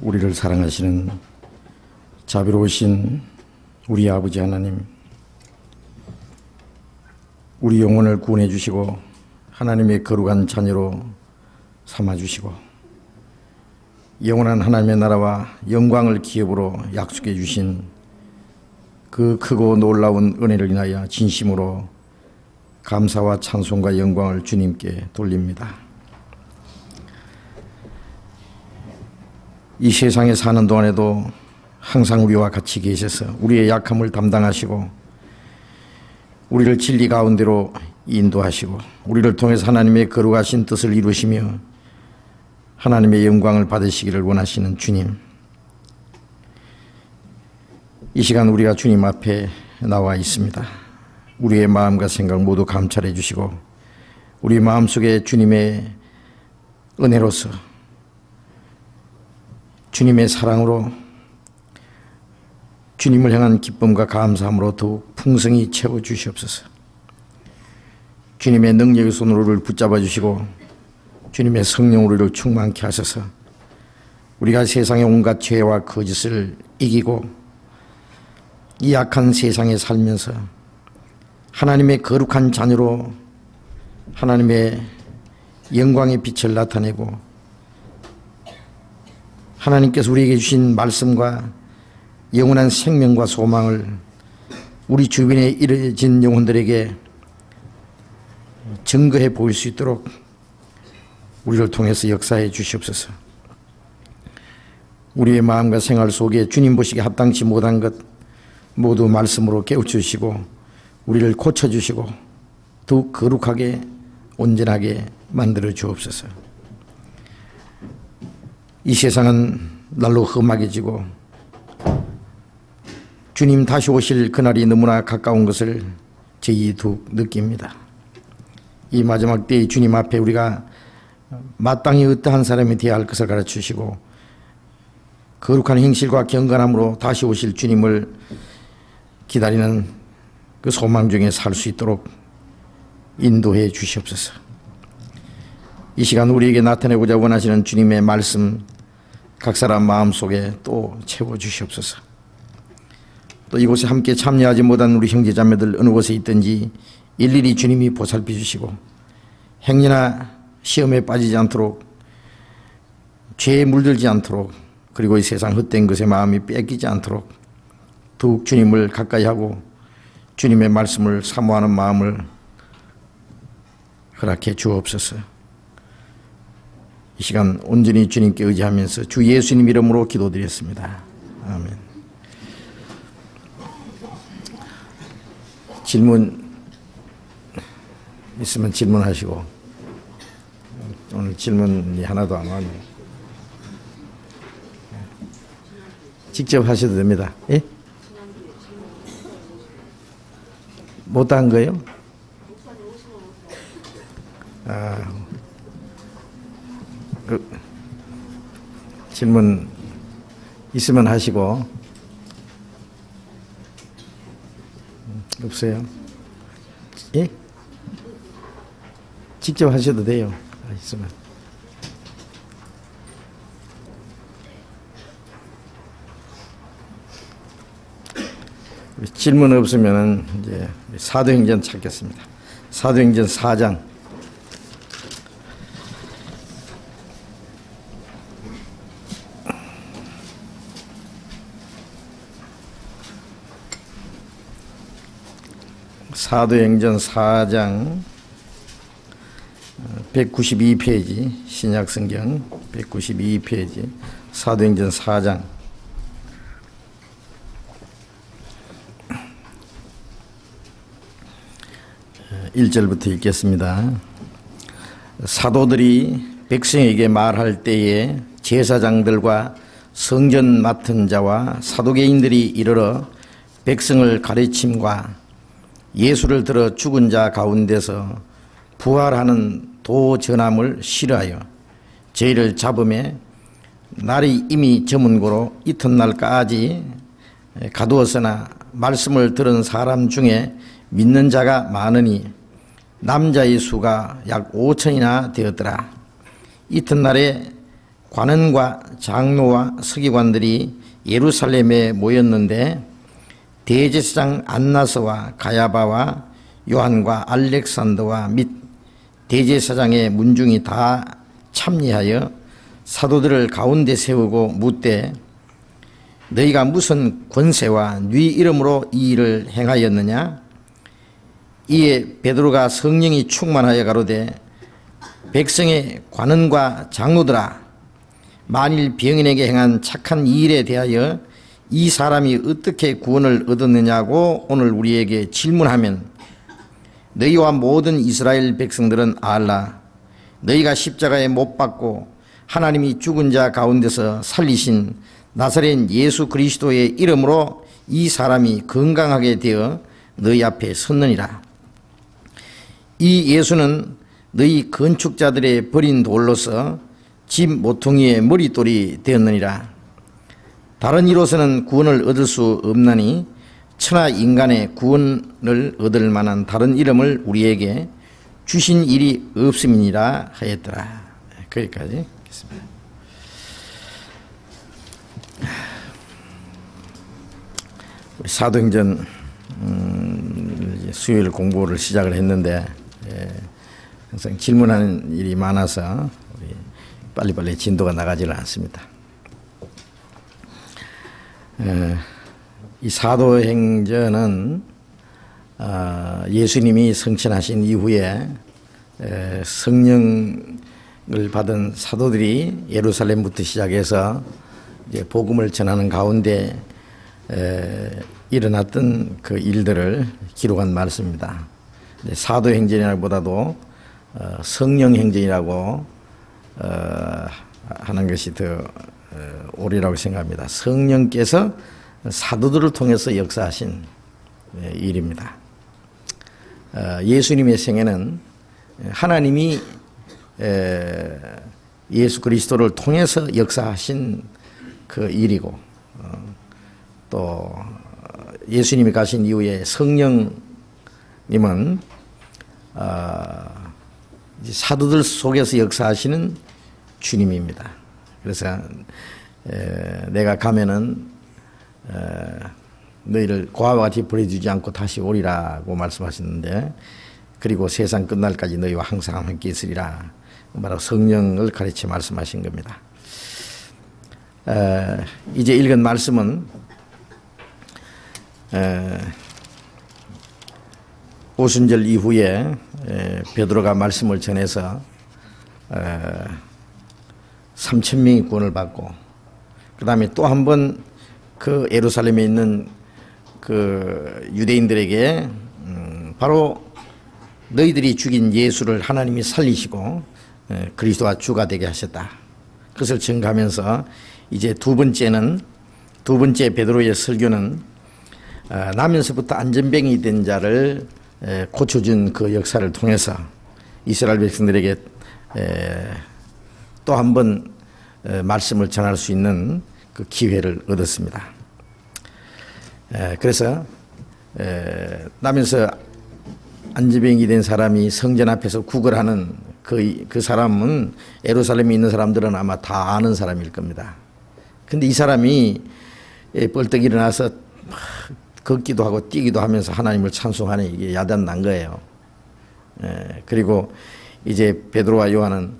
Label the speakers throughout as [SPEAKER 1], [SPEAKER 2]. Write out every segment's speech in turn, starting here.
[SPEAKER 1] 우리를 사랑하시는 자비로우신 우리 아버지 하나님, 우리 영혼을 구원해 주시고 하나님의 거룩한 자녀로 삼아주시고 영원한 하나님의 나라와 영광을 기업으로 약속해 주신 그 크고 놀라운 은혜를 인하여 진심으로 감사와 찬송과 영광을 주님께 돌립니다. 이 세상에 사는 동안에도 항상 우리와 같이 계셔서 우리의 약함을 담당하시고 우리를 진리 가운데로 인도하시고 우리를 통해서 하나님의 거룩하신 뜻을 이루시며 하나님의 영광을 받으시기를 원하시는 주님, 이 시간 우리가 주님 앞에 나와 있습니다. 우리의 마음과 생각 모두 감찰해 주시고 우리 마음속에 주님의 은혜로서 주님의 사랑으로 주님을 향한 기쁨과 감사함으로 더욱 풍성히 채워 주시옵소서. 주님의 능력의 손으로 우리를 붙잡아 주시고 주님의 성령으로 우리를 충만케 하셔서 우리가 세상의 온갖 죄와 거짓을 이기고 이 악한 세상에 살면서 하나님의 거룩한 자녀로 하나님의 영광의 빛을 나타내고 하나님께서 우리에게 주신 말씀과 영원한 생명과 소망을 우리 주변에 이르진 영혼들에게 증거해 보일 수 있도록 우리를 통해서 역사해 주시옵소서. 우리의 마음과 생활 속에 주님 보시기에 합당치 못한 것 모두 말씀으로 깨우쳐주시고 우리를 고쳐주시고 더욱 거룩하게 온전하게 만들어 주옵소서. 이 세상은 날로 험하게지고 주님 다시 오실 그날이 너무나 가까운 것을 저희 더욱 느낍니다. 이 마지막 때의 주님 앞에 우리가 마땅히 어떠한 사람이 되어야 할 것을 가르치시고 거룩한 행실과 경건함으로 다시 오실 주님을 기다리는 그 소망 중에 살 수 있도록 인도해 주시옵소서. 이 시간 우리에게 나타내고자 원하시는 주님의 말씀 각 사람 마음속에 또 채워주시옵소서. 또 이곳에 함께 참여하지 못한 우리 형제자매들 어느 곳에 있든지 일일이 주님이 보살펴 주시고 행위나 시험에 빠지지 않도록 죄에 물들지 않도록 그리고 이 세상 헛된 것에 마음이 뺏기지 않도록 더욱 주님을 가까이 하고 주님의 말씀을 사모하는 마음을 허락해 주옵소서. 이 시간 온전히 주님께 의지하면서 주 예수님 이름으로 기도드렸습니다. 아멘. 질문 있으면 질문하시고 오늘 질문이 하나도 안 왔네요. 직접 하셔도 됩니다. 예? 못한 거예요? 질문 있으면 하시고 없어요? 예? 직접 하셔도 돼요. 있으면. 질문 없으면 이제 사도행전 찾겠습니다. 사도행전 4장. 사도행전 4장 192페이지 신약성경 192페이지 사도행전 4장 1절부터 읽겠습니다. 사도들이 백성에게 말할 때에 제사장들과 성전 맡은 자와 사도개인들이 이르러 백성을 가르침과 예수를 들어 죽은 자 가운데서 부활하는 도 전함을 싫어하여 저희를 잡음에 날이 이미 저문 고로 이튿날까지 가두었으나 말씀을 들은 사람 중에 믿는 자가 많으니 남자의 수가 약 5천이나 되었더라. 이튿날에 관원과 장로와 서기관들이 예루살렘에 모였는데 대제사장 안나스와 가야바와 요한과 알렉산더와 및 대제사장의 문중이 다 참여하여 사도들을 가운데 세우고 묻되 너희가 무슨 권세와 네 이름으로 이 일을 행하였느냐? 이에 베드로가 성령이 충만하여 가로되 백성의 관원과 장로들아, 만일 병인에게 행한 착한 이 일에 대하여 이 사람이 어떻게 구원을 얻었느냐고 오늘 우리에게 질문하면 너희와 모든 이스라엘 백성들은 알라. 너희가 십자가에 못 박고 하나님이 죽은 자 가운데서 살리신 나사렛 예수 그리스도의 이름으로 이 사람이 건강하게 되어 너희 앞에 섰느니라. 이 예수는 너희 건축자들의 버린 돌로서 집 모퉁이의 머릿돌이 되었느니라. 다른 이로서는 구원을 얻을 수 없나니 천하 인간의 구원을 얻을 만한 다른 이름을 우리에게 주신 일이 없음이니라 하였더라. 거기까지 하겠습니다. 우리 사도행전 수요일 공부를 시작을 했는데 항상 질문하는 일이 많아서 우리 빨리빨리 진도가 나가지를 않습니다. 이 사도행전은 예수님이 성천하신 이후에 성령을 받은 사도들이 예루살렘부터 시작해서 이제 복음을 전하는 가운데 일어났던 그 일들을 기록한 말씀입니다. 사도행전이라기보다도 성령행전이라고 하는 것이 더 옳으라고 생각합니다. 성령께서 사도들을 통해서 역사하신 일입니다. 예수님의 생애는 하나님이 예수 그리스도를 통해서 역사하신 그 일이고, 또 예수님이 가신 이후에 성령님은 사도들 속에서 역사하시는 주님입니다. 그래서 내가 가면은 너희를 고아와 같이 버려두지 않고 다시 오리라고 말씀하셨는데, 그리고 세상 끝날까지 너희와 항상 함께 있으리라 바로 성령을 가르쳐 말씀하신 겁니다. 이제 읽은 말씀은 오순절 이후에 베드로가 말씀을 전해서 3,000명이 구원을 받고, 그 다음에 또 한 번 그 예루살렘에 있는 그 유대인들에게 바로 너희들이 죽인 예수를 하나님이 살리시고 그리스도와 주가 되게 하셨다. 그것을 증거하면서 이제 두 번째 베드로의 설교는 나면서부터 안전병이 된 자를 고쳐준 그 역사를 통해서 이스라엘 백성들에게 또 한 번 말씀을 전할 수 있는 그 기회를 얻었습니다. 그래서 나면서 안전병이 된 사람이 성전 앞에서 구걸하는 그 사람은 예루살렘에 있는 사람들은 아마 다 아는 사람일 겁니다. 근데 이 사람이 벌떡 일어나서 걷기도 하고 뛰기도 하면서 하나님을 찬송하니 이게 야단난 거예요. 그리고 이제 베드로와 요한은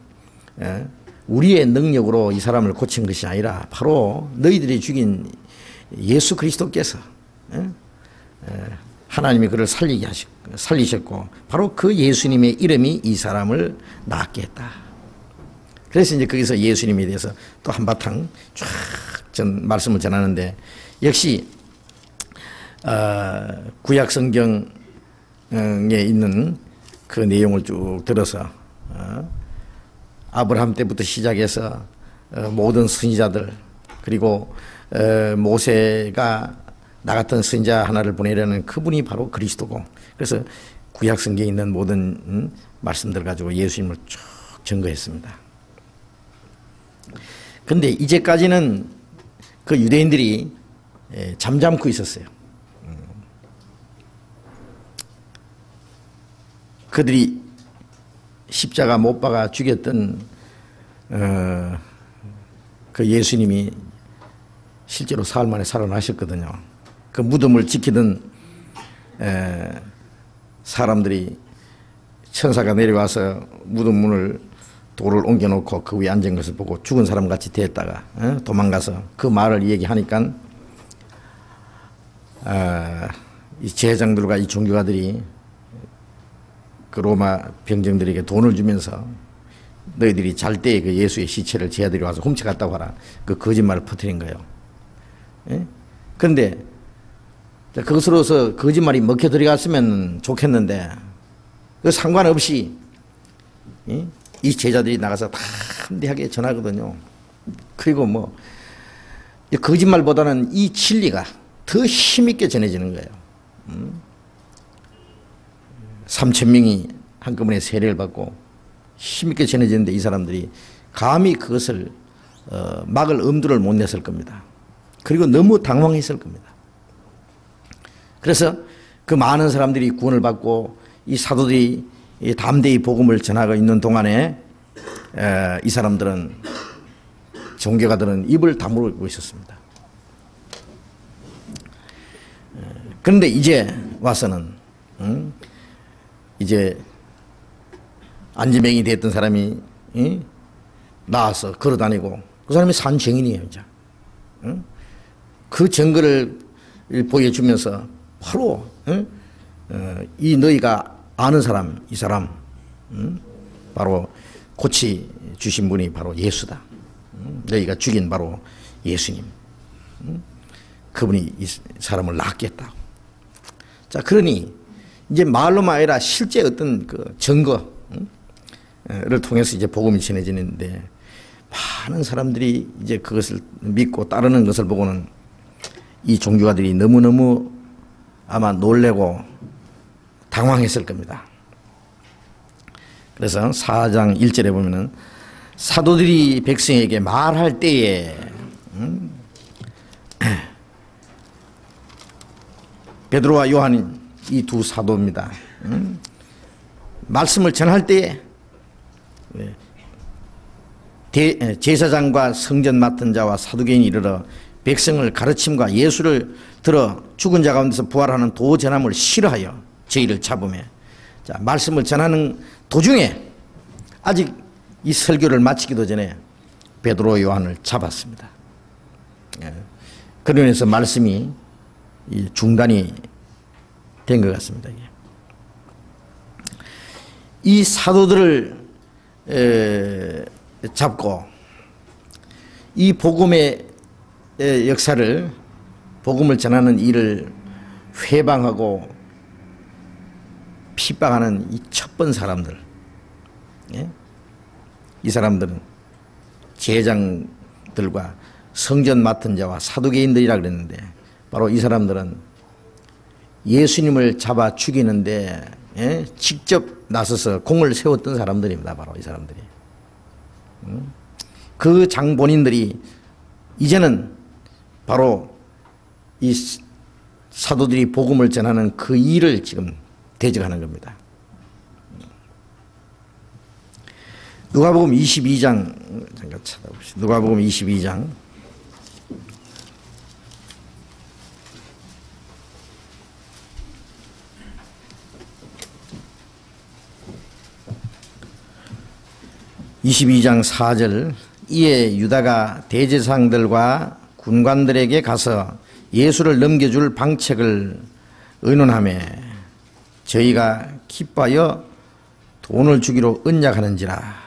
[SPEAKER 1] 우리의 능력으로 이 사람을 고친 것이 아니라 바로 너희들이 죽인 예수 그리스도께서 하나님이 그를 살리셨고 바로 그 예수님의 이름이 이 사람을 낫게 했다. 그래서 이제 거기서 예수님에 대해서 또 한바탕 쫙 말씀을 전하는데, 역시 구약 성경에 있는 그 내용을 쭉 들어서 아브라함 때부터 시작해서 모든 선지자들, 그리고 모세가 나 같은 선지자 하나를 보내려는 그분이 바로 그리스도고, 그래서 구약 성경에 있는 모든 말씀들 가지고 예수님을 쭉 증거했습니다. 근데 이제까지는 그 유대인들이 잠잠고 있었어요. 그들이 십자가 못 박아 죽였던 그 예수님이 실제로 사흘 만에 살아나셨거든요. 그 무덤을 지키던 사람들이 천사가 내려와서 무덤 문을 돌을 옮겨놓고 그 위에 앉은 것을 보고 죽은 사람 같이 대했다가 도망가서 그 말을 얘기하니까 이 제사장들과 이 종교가들이 그 로마 병정들에게 돈을 주면서 너희들이 잘 때에 그 예수의 시체를 제자들이 와서 훔쳐갔다고 하라. 그 거짓말을 퍼뜨린 거예요. 그런데 그것으로서 거짓말이 먹혀 들어갔으면 좋겠는데 그 상관없이 이 제자들이 나가서 다 한대하게 전하거든요. 그리고 뭐 거짓말보다는 이 진리가 더 힘있게 전해지는 거예요. 3,000명이 한꺼번에 세례를 받고 힘있게 전해지는데 이 사람들이 감히 그것을 막을 엄두를 못 냈을 겁니다. 그리고 너무 당황했을 겁니다. 그래서 그 많은 사람들이 구원을 받고 이 사도들이 담대히 복음을 전하고 있는 동안에 이 사람들은 종교가들은 입을 다물고 있었습니다. 그런데 이제 와서는 이제 안지맹이 됐던 사람이 나와서 걸어다니고 그 사람이 산 증인이에요. 이제 그 증거를 보여주면서 바로 이 너희가 아는 사람, 이 사람 바로 고치 주신 분이 바로 예수다. 너희가 죽인 바로 예수님. 그분이 이 사람을 낫겠다. 자, 그러니 이제 말로만 아니라 실제 어떤 그 증거를 통해서 이제 복음이 전해지는데 많은 사람들이 이제 그것을 믿고 따르는 것을 보고는 이 종교가들이 너무너무 아마 놀래고 당황했을 겁니다. 그래서 4장 1절에 보면은 사도들이 백성에게 말할 때에 베드로와 요한 이 두 사도입니다. 말씀을 전할 때에 제사장과 성전 맡은 자와 사두개인이 이르러 백성을 가르침과 예수를 들어 죽은 자 가운데서 부활하는 도 전함을 싫어하여 저희를 잡으며, 자, 말씀을 전하는 도중에 아직 이 설교를 마치기도 전에 베드로 요한을 잡았습니다. 그로 인해서 말씀이 중단이 된 것 같습니다. 이 사도들을 잡고 이 복음의 역사를, 복음을 전하는 일을 회방하고 핍박하는 이 첫 번 사람들, 이 사람들은 제장들과 성전 맡은 자와 사두개인들이라 그랬는데 바로 이 사람들은 예수님을 잡아 죽이는데 직접 나서서 공을 세웠던 사람들입니다. 바로 이 사람들이. 그 장본인들이 이제는 바로 이 사도들이 복음을 전하는 그 일을 지금 대적하는 겁니다. 누가복음 22장 잠깐 찾아봅시다. 누가복음 22장 22장 4절. 이에 유다가 대제사장들과 군관들에게 가서 예수를 넘겨줄 방책을 의논하며 저희가 기뻐하여 돈을 주기로 언약하는지라.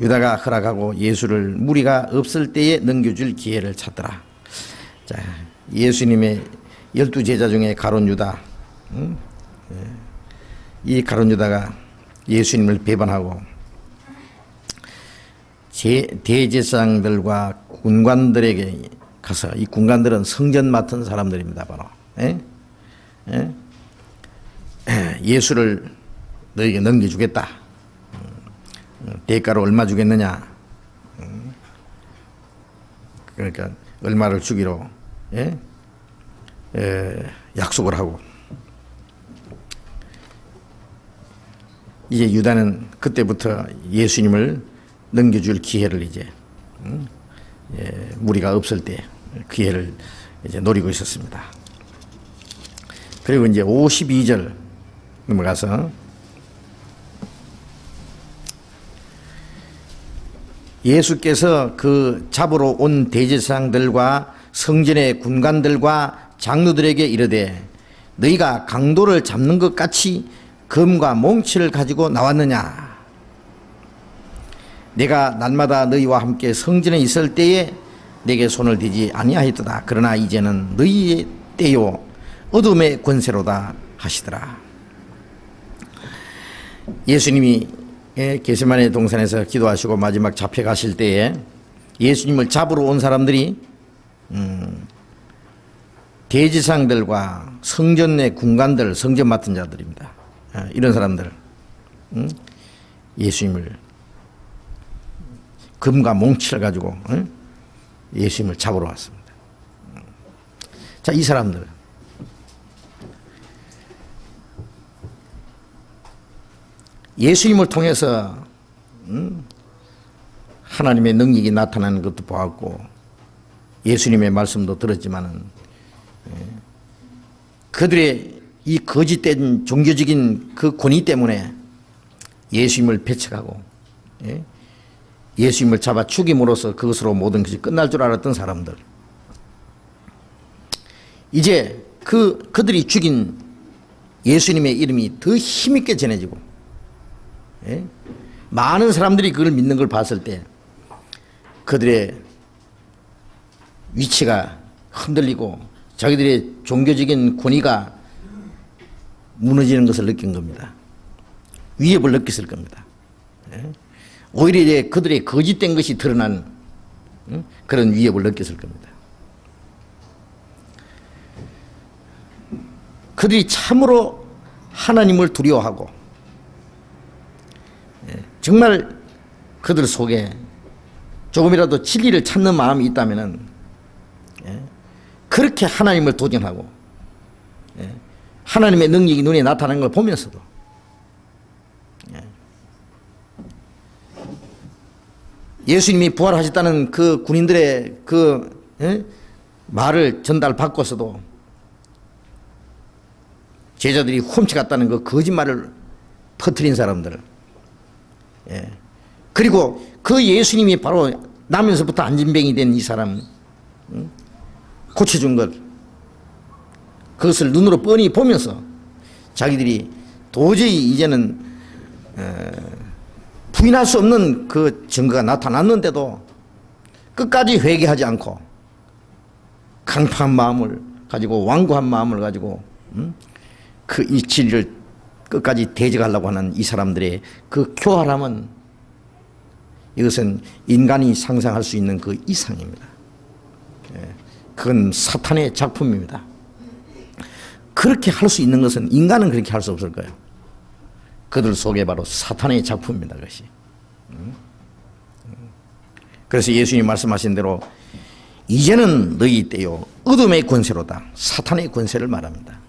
[SPEAKER 1] 유다가 허락하고 예수를 무리가 없을 때에 넘겨줄 기회를 찾더라. 자, 예수님의 12제자 중에 가룟 유다, 이 가룟 유다가 예수님을 배반하고 대제사장들과 군관들에게 가서, 이 군관들은 성전 맡은 사람들입니다. 바로 예수를 너에게 넘겨주겠다. 대가로 얼마 주겠느냐. 그러니까 얼마를 주기로 약속을 하고, 이제 유다는 그때부터 예수님을 넘겨줄 기회를 이제 무리가 없을 때 기회를 이제 노리고 있었습니다. 그리고 이제 52절 넘어가서 예수께서 그 잡으러 온 대제사장들과 성전의 군관들과 장로들에게 이르되 너희가 강도를 잡는 것 같이 금과 몽치를 가지고 나왔느냐? 내가 날마다 너희와 함께 성전에 있을 때에 내게 손을 대지 아니하였도다. 그러나 이제는 너희의 때요 어둠의 권세로다 하시더라. 예수님이 겟세마네 동산에서 기도하시고 마지막 잡혀가실 때에 예수님을 잡으러 온 사람들이 대제사장들과 성전 내 군관들, 성전 맡은 자들입니다. 이런 사람들 예수님을 금과 몽치를 가지고 예수님을 잡으러 왔습니다. 자, 이 사람들 예수님을 통해서 하나님의 능력이 나타나는 것도 보았고 예수님의 말씀도 들었지만은 그들의 이 거짓된 종교적인 그 권위 때문에 예수님을 배척하고 예수님을 잡아 죽임으로써 그것으로 모든 것이 끝날 줄 알았던 사람들, 이제 그들이 죽인 예수님의 이름이 더 힘있게 전해지고 많은 사람들이 그걸 믿는 걸 봤을 때 그들의 위치가 흔들리고 자기들의 종교적인 권위가 무너지는 것을 느낀 겁니다. 위협을 느꼈을 겁니다. 오히려 이제 그들의 거짓된 것이 드러난 그런 위협을 느꼈을 겁니다. 그들이 참으로 하나님을 두려워하고 정말 그들 속에 조금이라도 진리를 찾는 마음이 있다면 그렇게 하나님을 도전하고 하나님의 능력이 눈에 나타나는 걸 보면서도 예수님이 부활하셨다는 그 군인들의 그 말을 전달받고서도 제자들이 훔쳐갔다는 그 거짓말을 퍼뜨린 사람들, 그리고 그 예수님이 바로 나면서부터 안진뱅이 된 이 사람 고쳐준 것, 그것을 눈으로 뻔히 보면서 자기들이 도저히 이제는 부인할 수 없는 그 증거가 나타났는데도 끝까지 회개하지 않고 강팍한 마음을 가지고 완고한 마음을 가지고 그 이 진리를 끝까지 대적하려고 하는 이 사람들의 그 교활함은 이것은 인간이 상상할 수 있는 그 이상입니다. 그건 사탄의 작품입니다. 그렇게 할 수 있는 것은 인간은 그렇게 할 수 없을 거예요. 그들 속에 바로 사탄의 작품입니다. 그것이. 그래서 예수님이 말씀하신 대로 이제는 너희 때요 어둠의 권세로다. 사탄의 권세를 말합니다.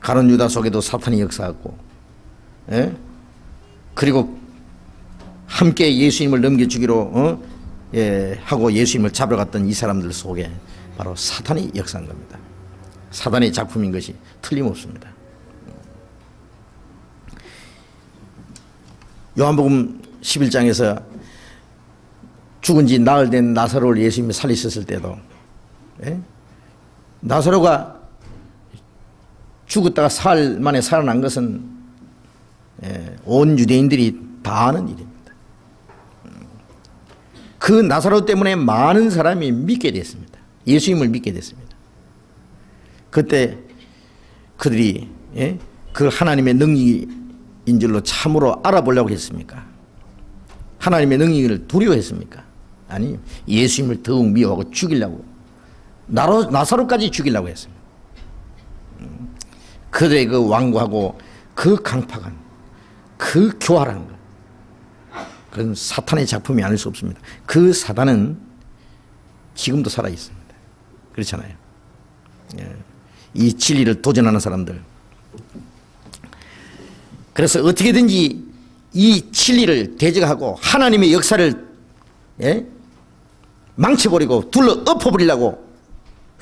[SPEAKER 1] 가룟 유다 속에도 사탄이 역사하고, 그리고 함께 예수님을 넘겨주기로 하고 예수님을 잡으러 갔던 이 사람들 속에 바로 사탄이 역사한 겁니다. 사탄의 작품인 것이 틀림없습니다. 요한복음 11장에서 죽은 지 나흘 된 나사로를 예수님이 살리셨을 때도 나사로가 죽었다가 사흘 만에 살아난 것은 온 유대인들이 다 아는 일입니다. 그 나사로 때문에 많은 사람이 믿게 됐습니다. 예수님을 믿게 됐습니다. 그때 그들이 그 하나님의 능력인 줄로 참으로 알아보려고 했습니까? 하나님의 능력을 두려워했습니까? 아니, 예수님을 더욱 미워하고 죽이려고, 나사로까지 죽이려고 했습니다. 그들의 그 완고하고 그 강팍한 그 교활한 것, 그건 사탄의 작품이 아닐 수 없습니다. 그 사단은 지금도 살아 있습니다. 그렇잖아요. 이 진리를 도전하는 사람들. 그래서 어떻게든지 이 진리를 대적하고 하나님의 역사를 예? 망쳐버리고 둘러 엎어버리려고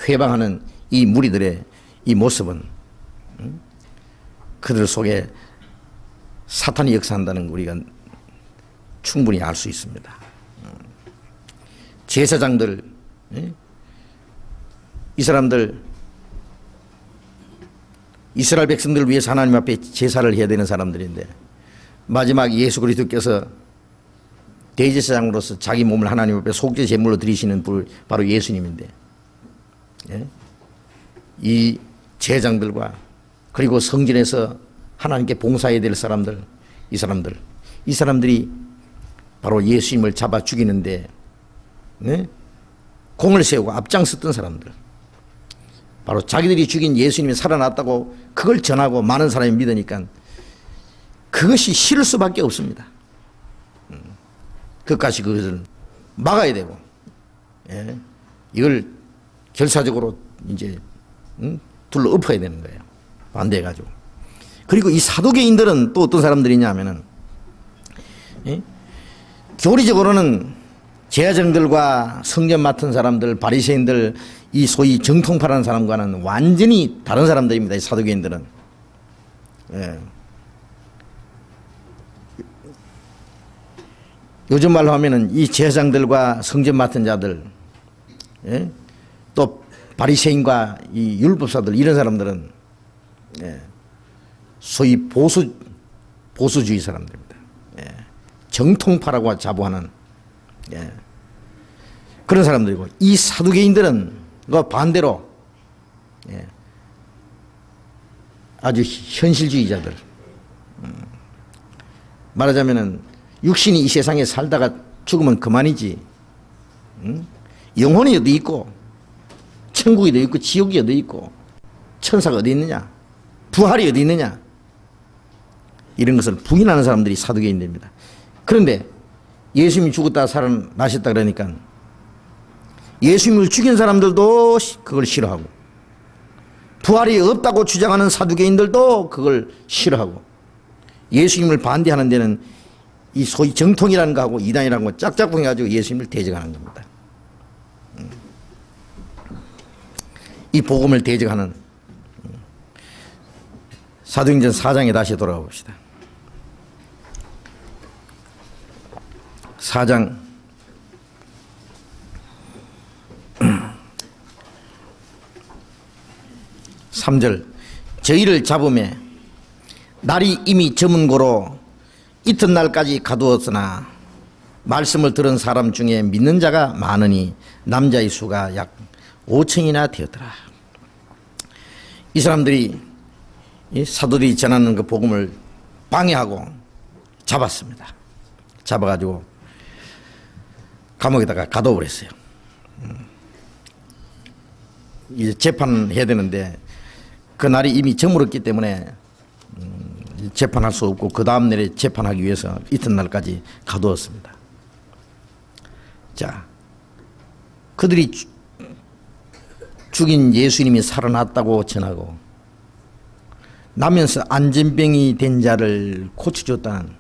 [SPEAKER 1] 회방하는 이 무리들의 이 모습은 그들 속에 사탄이 역사한다는 걸 우리가 충분히 알 수 있습니다. 제사장들, 이 사람들 이스라엘 백성들을 위해서 하나님 앞에 제사를 해야 되는 사람들인데 마지막 예수 그리스도께서 대제사장으로서 자기 몸을 하나님 앞에 속죄 제물로 드리시는 분 바로 예수님인데 이 제사장들과 그리고 성전에서 하나님께 봉사해야 될 사람들, 이 사람들이 바로 예수님을 잡아 죽이는데 공을 세우고 앞장섰던 사람들, 바로 자기들이 죽인 예수님이 살아났다고 그걸 전하고 많은 사람이 믿으니까 그것이 싫을 수밖에 없습니다. 끝까지 그것을 막아야 되고, 이걸 결사적으로 이제 둘러 엎어야 되는 거예요. 반대해가지고. 그리고 이 사두개인들은 또 어떤 사람들이냐 하면은, 교리적으로는 제사장들과 성전 맡은 사람들, 바리새인들, 이 소위 정통파라는 사람과는 완전히 다른 사람들입니다. 이 사두개인들은. 요즘 말로 하면은 이 제사장들과 성전 맡은 자들, 또 바리새인과 이 율법사들, 이런 사람들은 소위 보수주의 사람들입니다. 정통파라고 자부하는 그런 사람들이고, 이 사두개인들은 그 반대로 아주 현실주의자들, 말하자면은 육신이 이 세상에 살다가 죽으면 그만이지, 영혼이 어디 있고 천국이 어디 있고 지옥이 어디 있고 천사가 어디 있느냐, 부활이 어디 있느냐, 이런 것을 부인하는 사람들이 사두개인들입니다. 그런데 예수님이 죽었다 살아나셨다 그러니까 예수님을 죽인 사람들도 그걸 싫어하고, 부활이 없다고 주장하는 사두개인들도 그걸 싫어하고, 예수님을 반대하는 데는 이 소위 정통이라는 거하고 이단이라는 거 짝짝꿍 해가지고 예수님을 대적하는 겁니다. 이 복음을 대적하는 사도행전 4장에 다시 돌아가 봅시다. 4장 3절, 저희를 잡음에 날이 이미 저문 고로 이튿날까지 가두었으나 말씀을 들은 사람 중에 믿는 자가 많으니 남자의 수가 약 5천이나 되었더라. 이 사람들이 이 사도들이 전하는 그 복음을 방해하고 잡았습니다. 잡아가지고 감옥에다가 가둬버렸어요. 이제 재판해야 되는데 그 날이 이미 저물었기 때문에 재판할 수 없고 그 다음 날에 재판하기 위해서 이튿날까지 가두었습니다. 자, 그들이 죽인 예수님이 살아났다고 전하고 나면서 안전병이 된 자를 고쳐줬다는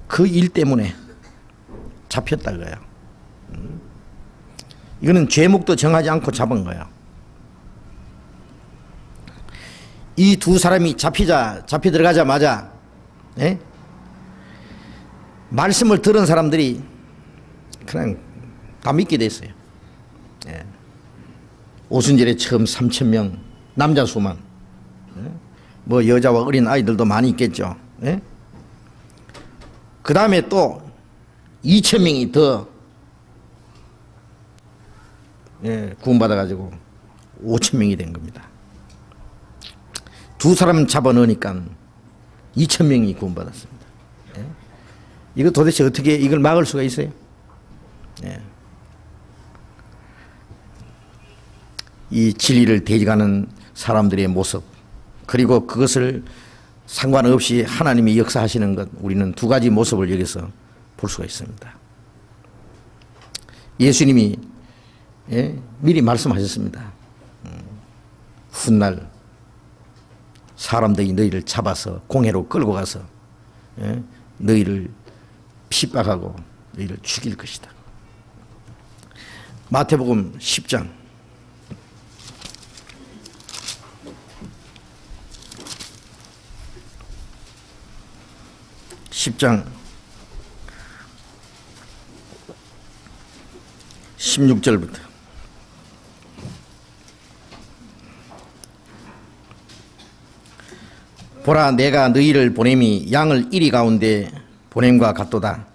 [SPEAKER 1] 그 일 때문에 잡혔다 그래요. 이거는 죄목도 정하지 않고 잡은 거예요. 이 두 사람이 잡혀 들어가자마자 말씀을 들은 사람들이 그냥 다 믿게 됐어요. 오순절에 처음 3,000명, 남자 수만, 뭐 여자와 어린 아이들도 많이 있겠죠. 그 다음에 또 2,000명이 더 구원받아가지고 5,000명이 된 겁니다. 두 사람 잡아넣으니까 2,000명이 구원받았습니다. 이거 도대체 어떻게 이걸 막을 수가 있어요? 이 진리를 대적하는 사람들의 모습, 그리고 그것을 상관없이 하나님이 역사하시는 것, 우리는 두 가지 모습을 여기서 볼 수가 있습니다. 예수님이 미리 말씀하셨습니다. 훗날 사람들이 너희를 잡아서 공회로 끌고 가서 너희를 핍박하고 너희를 죽일 것이다. 마태복음 10장 16절부터 보라, 내가 너희를 보냄이 양을 이리 가운데 보냄과 같도다.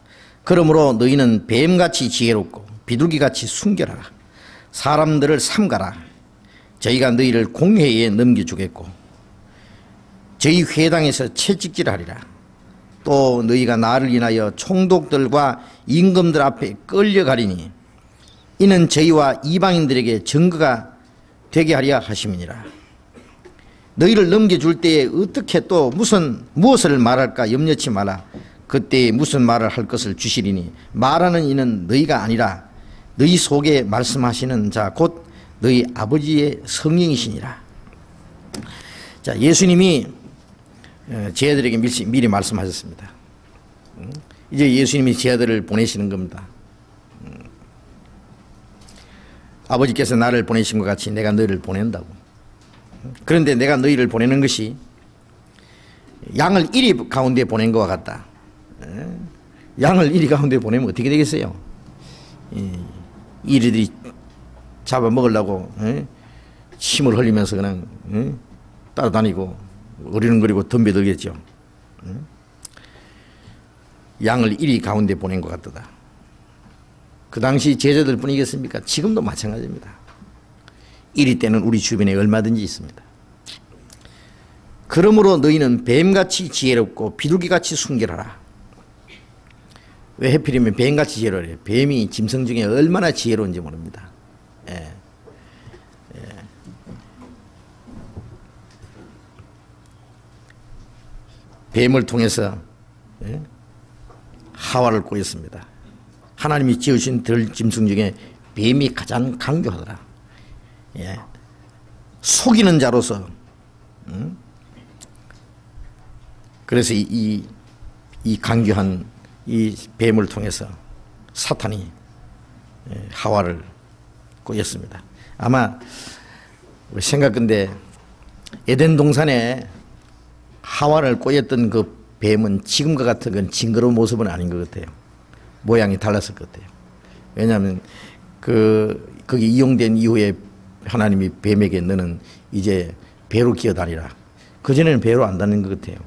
[SPEAKER 1] 그러므로 너희는 뱀같이 지혜롭고 비둘기같이 순결하라. 사람들을 삼가라. 저희가 너희를 공회에 넘겨주겠고 저희 회당에서 채찍질하리라. 또 너희가 나를 인하여 총독들과 임금들 앞에 끌려가리니 이는 저희와 이방인들에게 증거가 되게 하려 하심이니라. 너희를 넘겨줄 때에 어떻게 또 무엇을 말할까 염려치 마라. 그때에 무슨 말을 할 것을 주시리니 말하는 이는 너희가 아니라 너희 속에 말씀하시는 자 곧 너희 아버지의 성령이시니라. 자, 예수님이 제자들에게 미리 말씀하셨습니다. 이제 예수님이 제자들을 보내시는 겁니다. 아버지께서 나를 보내신 것 같이 내가 너희를 보낸다고. 그런데 내가 너희를 보내는 것이 양을 이리 가운데 보낸 것과 같다. 양을 이리 가운데 보내면 어떻게 되겠어요? 이리들이 잡아먹으려고 침을 흘리면서 그냥 따라다니고 어리는거리고 덤벼들겠죠. 양을 이리 가운데 보낸 것 같다. 그 당시 제자들 뿐이겠습니까? 지금도 마찬가지입니다. 이리 때는 우리 주변에 얼마든지 있습니다. 그러므로 너희는 뱀같이 지혜롭고 비둘기같이 순결하라. 왜 해필이면 뱀같이 지혜로워요? 뱀이 짐승 중에 얼마나 지혜로운지 모릅니다. 뱀을 통해서 하와를 꼬였습니다. 하나님이 지으신 짐승 중에 뱀이 가장 강교하더라. 속이는 자로서. 그래서 이 강교한 이 뱀을 통해서 사탄이 하와를 꼬였습니다. 아마 생각건데 에덴 동산에 하와를 꼬였던 그 뱀은 지금과 같은 건 징그러운 모습은 아닌 것 같아요. 모양이 달랐을 것 같아요. 왜냐하면 거기 이용된 이후에 하나님이 뱀에게 너는 이제 배로 기어다니라. 그전에는 배로 안 다니는 것 같아요.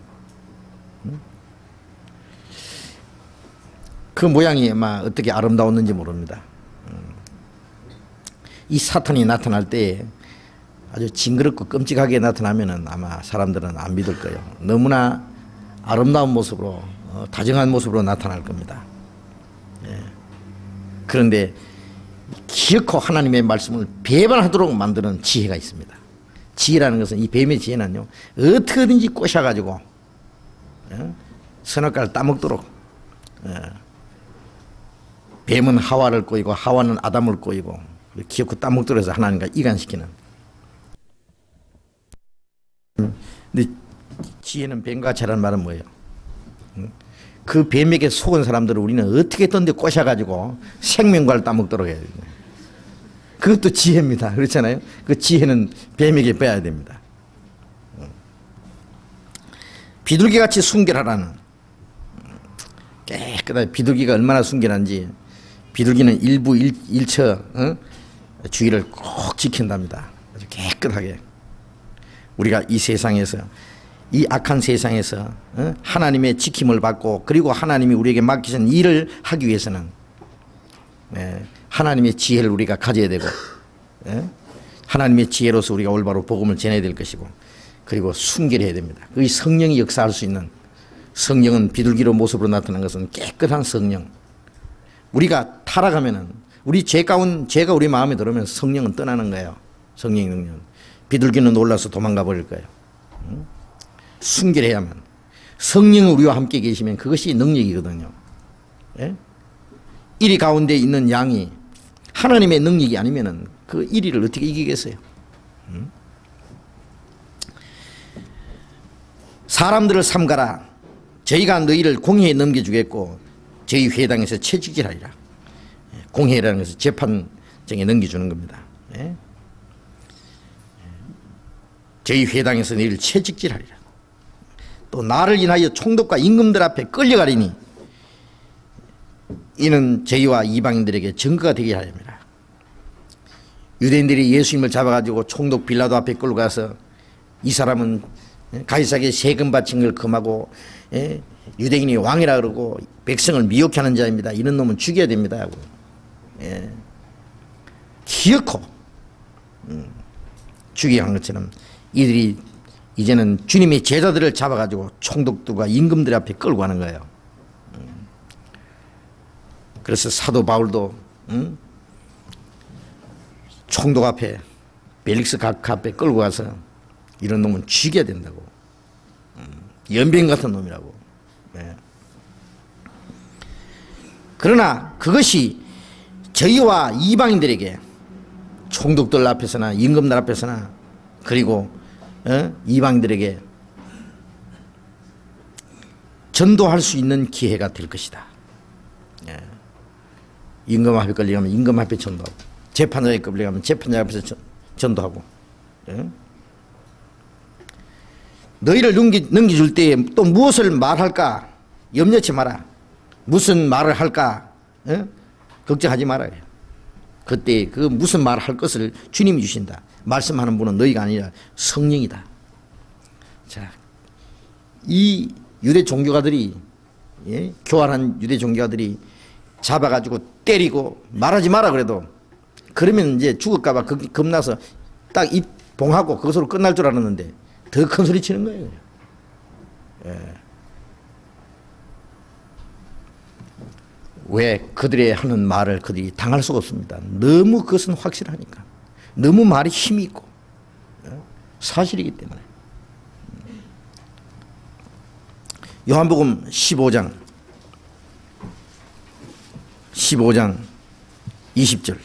[SPEAKER 1] 그 모양이 아마 어떻게 아름다웠는지 모릅니다. 이 사탄이 나타날 때 아주 징그럽고 끔찍하게 나타나면 아마 사람들은 안 믿을 거예요. 너무나 아름다운 모습으로 다정한 모습으로 나타날 겁니다. 그런데 기어코 하나님의 말씀을 배반하도록 만드는 지혜가 있습니다. 지혜라는 것은, 이 뱀의 지혜는요, 어떻게든지 꼬셔가지고 선악과를 따먹도록. 뱀은 하와를 꼬이고 하와는 아담을 꼬이고 기어코 따먹도록 해서 하나님과 이간시키는. 근데 지혜는 뱀과처라는 말은 뭐예요? 그 뱀에게 속은 사람들을 우리는 어떻게든지 꼬셔가지고 생명과를 따먹도록 해야 돼요. 그것도 지혜입니다. 그렇잖아요? 그 지혜는 뱀에게 빼야 됩니다. 비둘기같이 순결하라는, 깨끗하게, 비둘기가 얼마나 순결한지, 비둘기는 일부 일처 주의를 꼭 지킨답니다. 아주 깨끗하게. 우리가 이 세상에서, 이 악한 세상에서 하나님의 지킴을 받고, 그리고 하나님이 우리에게 맡기신 일을 하기 위해서는 하나님의 지혜를 우리가 가져야 되고, 하나님의 지혜로서 우리가 올바로 복음을 전해야 될 것이고, 그리고 순결해야 됩니다. 그 성령이 역사할 수 있는, 성령은 비둘기로 모습으로 나타난 것은 깨끗한 성령. 우리가 타락하면은, 우리 죄가 우리 마음에 들어오면 성령은 떠나는 거예요. 성령의 능력은. 비둘기는 놀라서 도망가 버릴 거예요. 순결해야만. 성령이 우리와 함께 계시면 그것이 능력이거든요. 이리 가운데 있는 양이 하나님의 능력이 아니면은 그 이리를 어떻게 이기겠어요? 사람들을 삼가라. 저희가 너희를 공회에 넘겨주겠고 제2회당에서 채찍질하리라. 공회라는 것은 재판정에 넘겨주는 겁니다. 제2회당에서 너희를 채찍질하리라. 또 나를 인하여 총독과 임금들 앞에 끌려가리니 이는 저희와 이방인들에게 증거가 되게 하렵니다. 유대인들이 예수님을 잡아가지고 총독 빌라도 앞에 끌고 가서 이 사람은 가이사에게 세금 바친 걸 금하고 유대인이 왕이라 그러고 백성을 미혹해 하는 자입니다. 이런 놈은 죽여야 됩니다 하고 기어코 죽이게 한 것처럼 이들이 이제는 주님의 제자들을 잡아가지고 총독들과 임금들 앞에 끌고 가는 거예요. 그래서 사도 바울도 총독 앞에 벨릭스 각하 앞에 끌고 가서 이런 놈은 죽여야 된다고. 연병 같은 놈이라고. 그러나 그것이 저희와 이방인들에게 총독들 앞에서나 임금들 앞에서나 그리고 이방인들에게 전도할 수 있는 기회가 될 것이다. 임금 앞에 끌려가면 임금 앞에 전도하고 재판장에 끌려가면 재판장 앞에서 전도하고 너희를 넘겨줄 때에 또 무엇을 말할까 염려치 마라. 무슨 말을 할까 걱정하지 말아요. 그때 그 무슨 말을 할 것을 주님이 주신다. 말씀하는 분은 너희가 아니라 성령이다. 자, 이 유대 종교가들이 교활한 유대 종교가들이 잡아가지고 때리고 말하지 마라 그래도 그러면 이제 죽을까봐 겁나서 딱 입 봉하고 그것으로 끝날 줄 알았는데 더 큰 소리 치는 거예요. 왜 그들의 하는 말을 그들이 당할 수가 없습니다. 너무 그것은 확실하니까. 너무 말이 힘이 있고 사실이기 때문에. 요한복음 15장 20절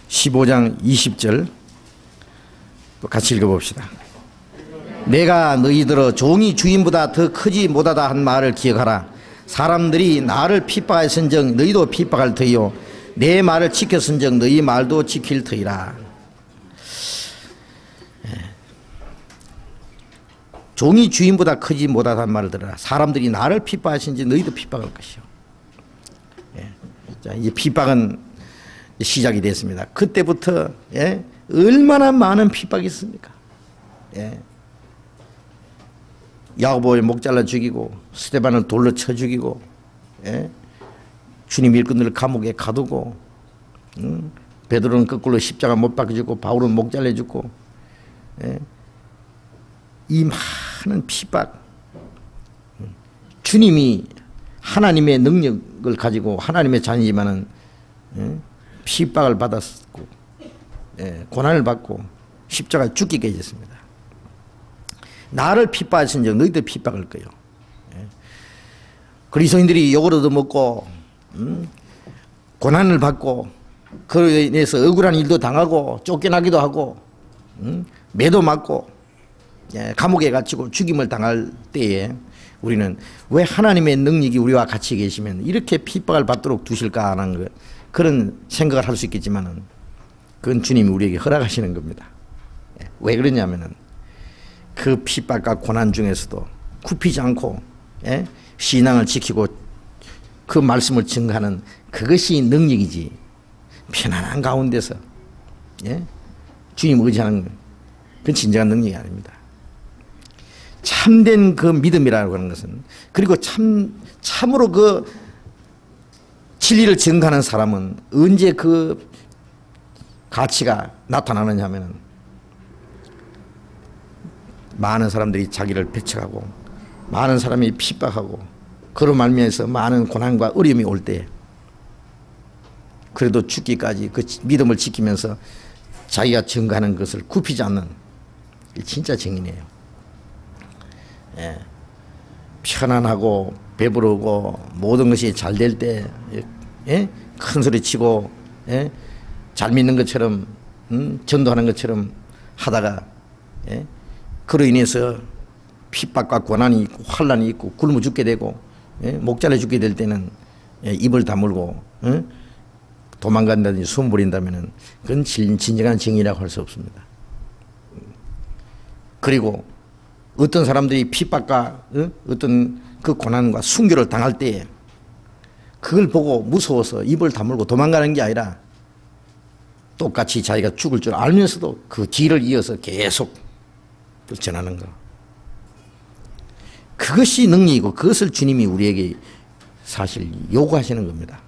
[SPEAKER 1] 15장 20절 같이 읽어봅시다. 내가 너희들어 종이 주인보다 더 크지 못하다 한 말을 기억하라. 사람들이 나를 핍박하였은즉 너희도 핍박할 터이요 내 말을 지켰은즉 너희 말도 지킬 터이라. 종이 주인보다 크지 못하다 한 말을 들어라. 사람들이 나를 핍박하신지 너희도 핍박할 것이요. 자, 이제 핍박은 시작이 됐습니다. 그때부터 얼마나 많은 핍박이 있습니까? 야고보를 목 잘라 죽이고 스데반을 돌로 쳐 죽이고 주님 일꾼들을 감옥에 가두고 베드로는 거꾸로 십자가 못 박혀주고 바울은 목 잘라 죽고 이 많은 핍박 주님이 하나님의 능력을 가지고 하나님의 자녀지만은 핍박을 받았고 고난을 받고 십자가에 죽기까지 했습니다. 나를 핍박하신 적 너희들 핍박할 거예요. 그리스도인들이 욕을 얻어먹고 고난을 받고 그로 인해서 억울한 일도 당하고 쫓겨나기도 하고 매도 맞고 감옥에 갇히고 죽임을 당할 때에 우리는 왜 하나님의 능력이 우리와 같이 계시면 이렇게 핍박을 받도록 두실까 하는 그런 생각을 할 수 있겠지만은 그건 주님이 우리에게 허락하시는 겁니다. 왜 그러냐면은 그 핍박과 고난 중에서도 굽히지 않고 신앙을 지키고 그 말씀을 증거하는 그것이 능력이지 편안한 가운데서 주님 의지하는 그건 진정한 능력이 아닙니다. 참된 그 믿음이라고 하는 것은 그리고 참으로 그 진리를 증거하는 사람은 언제 그 가치가 나타나느냐 하면 많은 사람들이 자기를 배척하고 많은 사람이 핍박하고 그로 말미암아서 많은 고난과 어려움이 올 때 그래도 죽기까지 그 믿음을 지키면서 자기가 증거하는 것을 굽히지 않는 진짜 증인이에요. 편안하고 배부르고 모든 것이 잘 될 때 큰 소리 치고 잘 믿는 것처럼 전도하는 것처럼 하다가 그로 인해서 핍박과 고난이 있고 환난이 있고 굶어 죽게 되고 목 잘려 죽게 될 때는 입을 다물고 도망간다든지 숨 버린다면 그건 진정한 정의라고 할 수 없습니다. 그리고 어떤 사람들이 핍박과 어떤 그 고난과 순교를 당할 때에 그걸 보고 무서워서 입을 다물고 도망가는 게 아니라 똑같이 자기가 죽을 줄 알면서도 그 뒤를 이어서 계속 전하는 거. 그것이 능력이고 그것을 주님이 우리에게 사실 요구하시는 겁니다.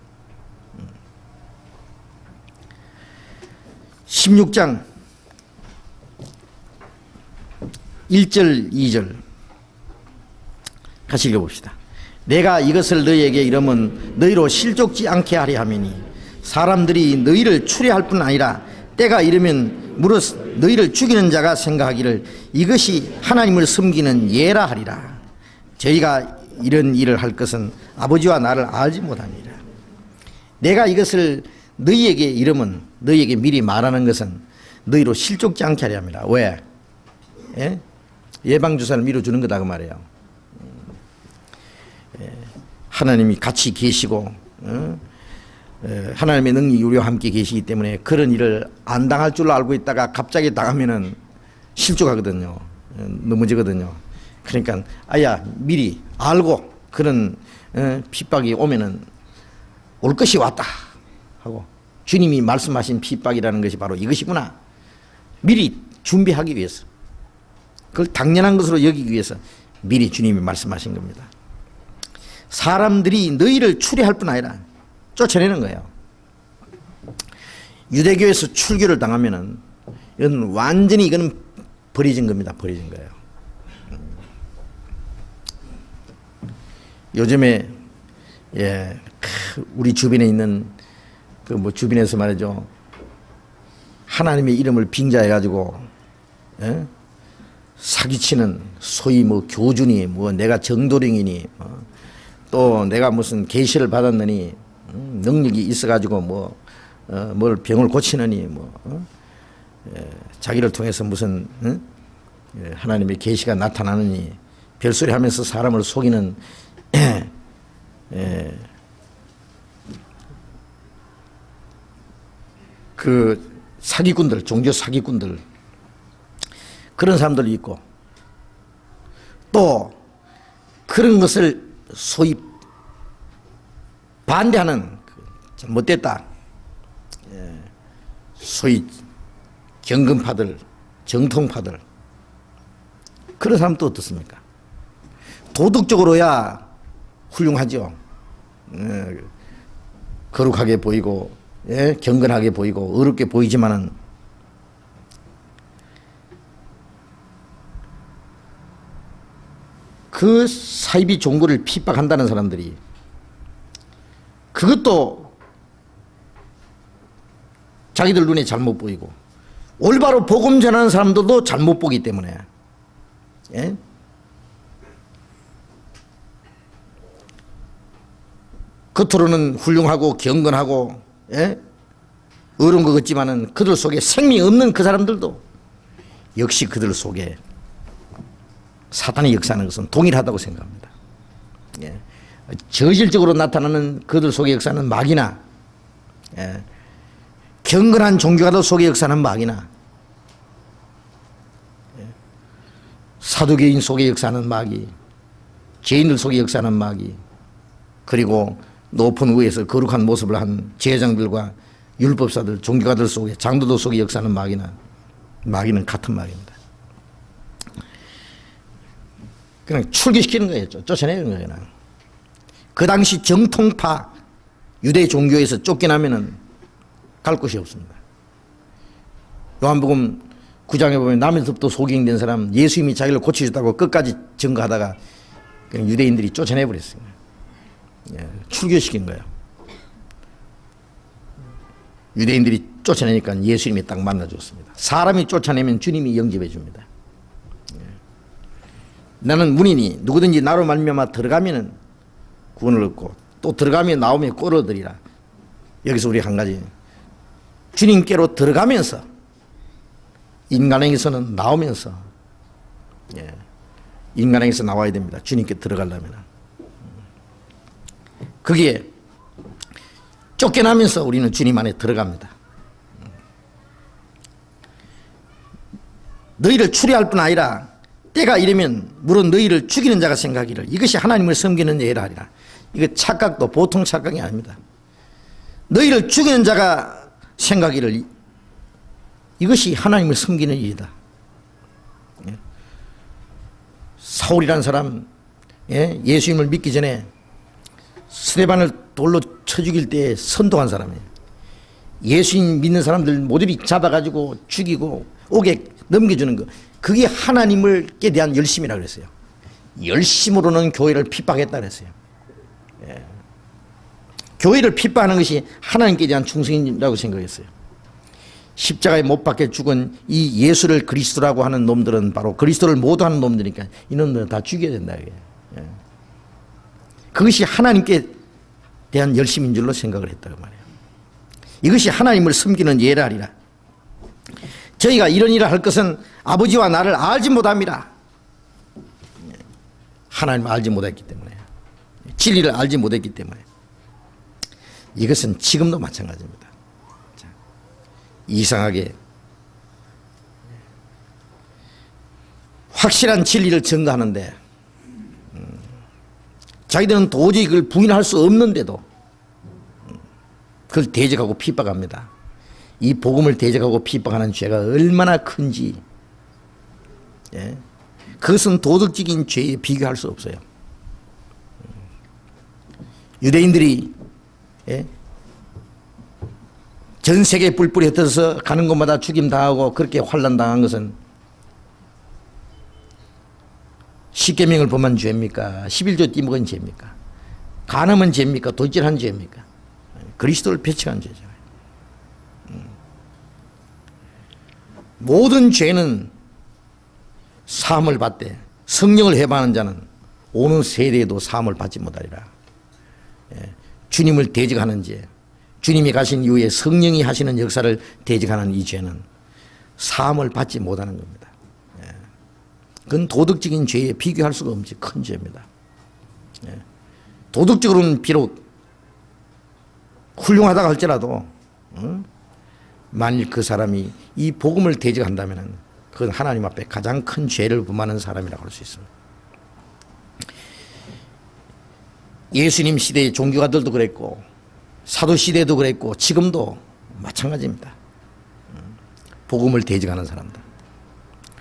[SPEAKER 1] 16장 1절 2절 같이 읽어봅시다. 내가 이것을 너희에게 이르면 너희로 실족지 않게 하려 함이니 사람들이 너희를 추리할 뿐 아니라 때가 이르면 무릇 너희를 죽이는 자가 생각하기를 이것이 하나님을 섬기는 예라 하리라. 저희가 이런 일을 할 것은 아버지와 나를 알지 못합니다. 내가 이것을 너희에게 이르면 너희에게 미리 말하는 것은 너희로 실족지 않게 하려 합니다. 왜? 예방주사를 미뤄주는 거다 그 말이에요. 하나님이 같이 계시고 하나님의 능력이 우리와 함께 계시기 때문에 그런 일을 안 당할 줄 알고 있다가 갑자기 당하면은 실족하거든요. 넘어지거든요. 그러니까 아야 미리 알고 그런 핍박이 오면은 올 것이 왔다 하고 주님이 말씀하신 핍박이라는 것이 바로 이것이구나. 미리 준비하기 위해서 그걸 당연한 것으로 여기기 위해서 미리 주님이 말씀하신 겁니다. 사람들이 너희를 추리할 뿐 아니라 쫓아내는 거예요. 유대교에서 출교를 당하면은 이건 완전히 이거는 버려진 겁니다. 버려진 거예요. 요즘에 우리 주변에 있는 그 뭐 주변에서 말이죠. 하나님의 이름을 빙자해 가지고 사기치는 소위 뭐 교주니 뭐 내가 정도령이니 또 내가 무슨 계시를 받았느니 능력이 있어 가지고 뭘 병을 고치느니 자기를 통해서 무슨 하나님의 계시가 나타나느니 별소리 하면서 사람을 속이는 그 사기꾼들, 종교 사기꾼들 그런 사람들이 있고 또 그런 것을 소위 반대하는 잘못됐다 소위 경건파들, 정통파들 그런 사람도 어떻습니까? 도덕적으로야 훌륭하죠. 거룩하게 보이고 경건하게 보이고 어렵게 보이지만은 그 사이비 종교를 핍박한다는 사람들이 그것도 자기들 눈에 잘못 보이고 올바로 복음 전하는 사람들도 잘못 보기 때문에 겉으로는 훌륭하고 경건하고 어려운 것 같지만은 그들 속에 생명이 없는 그 사람들도 역시 그들 속에 사탄이 역사하는 것은 동일하다고 생각합니다. 저질적으로 나타나는 그들 속에 역사하는 마귀나 경건한 종교가들 속에 역사하는 마귀나 사두개인 속에 역사하는 마귀, 죄인들 속에 역사하는 마귀, 그리고 높은 위에서 거룩한 모습을 한 제사장들과 율법사들, 종교가들 속에, 장로들 속에 역사하는 마귀는 같은 마귀입니다. 그냥 출기시키는 거예요. 쫓아내는 거예요. 그냥. 그 당시 정통파 유대 종교에서 쫓겨나면은 갈 곳이 없습니다. 요한복음 9장에 보면 남에서부터 소경된 사람 예수님이 자기를 고쳐줬다고 끝까지 증거하다가 그냥 유대인들이 쫓아내버렸어요. 출교시킨 거예요. 유대인들이 쫓아내니까 예수님이 딱 만나줬습니다. 사람이 쫓아내면 주님이 영접해 줍니다. 나는 문이니 누구든지 나로 말미암아 들어가면은 구원을 얻고 또 들어가면 나오면 꼴을 얻으리라. 여기서 우리 한 가지 주님께로 들어가면서 인간에게서는 나오면서, 인간에게서 나와야 됩니다. 주님께 들어가려면. 그게 쫓겨나면서 우리는 주님 안에 들어갑니다. 너희를 추리할 뿐 아니라 때가 이르면 물론 너희를 죽이는 자가 생각이를 이것이 하나님을 섬기는 예라 하리라. 이거 착각도 보통 착각이 아닙니다. 너희를 죽이는 자가 생각이를 이것이 하나님을 섬기는 일이다. 사울이라는 사람 예수님을 믿기 전에 스데반을 돌로 쳐 죽일 때 선동한 사람이에요. 예수님 믿는 사람들 모조리 잡아가지고 죽이고 옥에 넘겨주는 거, 그게 하나님께 대한 열심이라고 그랬어요. 열심으로는 교회를 핍박했다 그랬어요. 교회를 핍박하는 것이 하나님께 대한 충성이라고 생각했어요. 십자가에 못 박혀 죽은 이 예수를 그리스도라고 하는 놈들은 바로 그리스도를 못 하는 놈들이니까 이놈들은 다 죽여야 된다. 그것이 하나님께 대한 열심인 줄로 생각을 했다고 말이에요. 이것이 하나님을 섬기는 예라리라. 저희가 이런 일을 할 것은 아버지와 나를 알지 못함이라. 하나님을 알지 못했기 때문에, 진리를 알지 못했기 때문에. 이것은 지금도 마찬가지입니다. 자, 이상하게 확실한 진리를 증거하는데 자기들은 도저히 그걸 부인할 수 없는데도 그걸 대적하고 핍박합니다. 이 복음을 대적하고 핍박하는 죄가 얼마나 큰지, 그것은 도덕적인 죄에 비교할 수 없어요. 유대인들이 전 세계 뿔뿔이 흩어져서 가는 곳마다 죽임당하고 그렇게 환난당한 것은 십계명을 범한 죄입니까? 11조 띠먹은 죄입니까? 간음은 죄입니까? 도질한 죄입니까? 그리스도를 배척한 죄죠. 모든 죄는 사함을 받되 성령을 해방하는 자는 오는 세대에도 사함을 받지 못하리라. 주님을 대적하는 죄, 주님이 가신 이후에 성령이 하시는 역사를 대적하는 이 죄는 사함을 받지 못하는 겁니다. 그건 도덕적인 죄에 비교할 수가 없지 큰 죄입니다. 도덕적으로는 비록 훌륭하다고 할지라도 만일 그 사람이 이 복음을 대적한다면 그건 하나님 앞에 가장 큰 죄를 범하는 사람이라고 할 수 있습니다. 예수님 시대의 종교가들도 그랬고 사도 시대도 그랬고 지금도 마찬가지입니다. 복음을 대적하는 사람들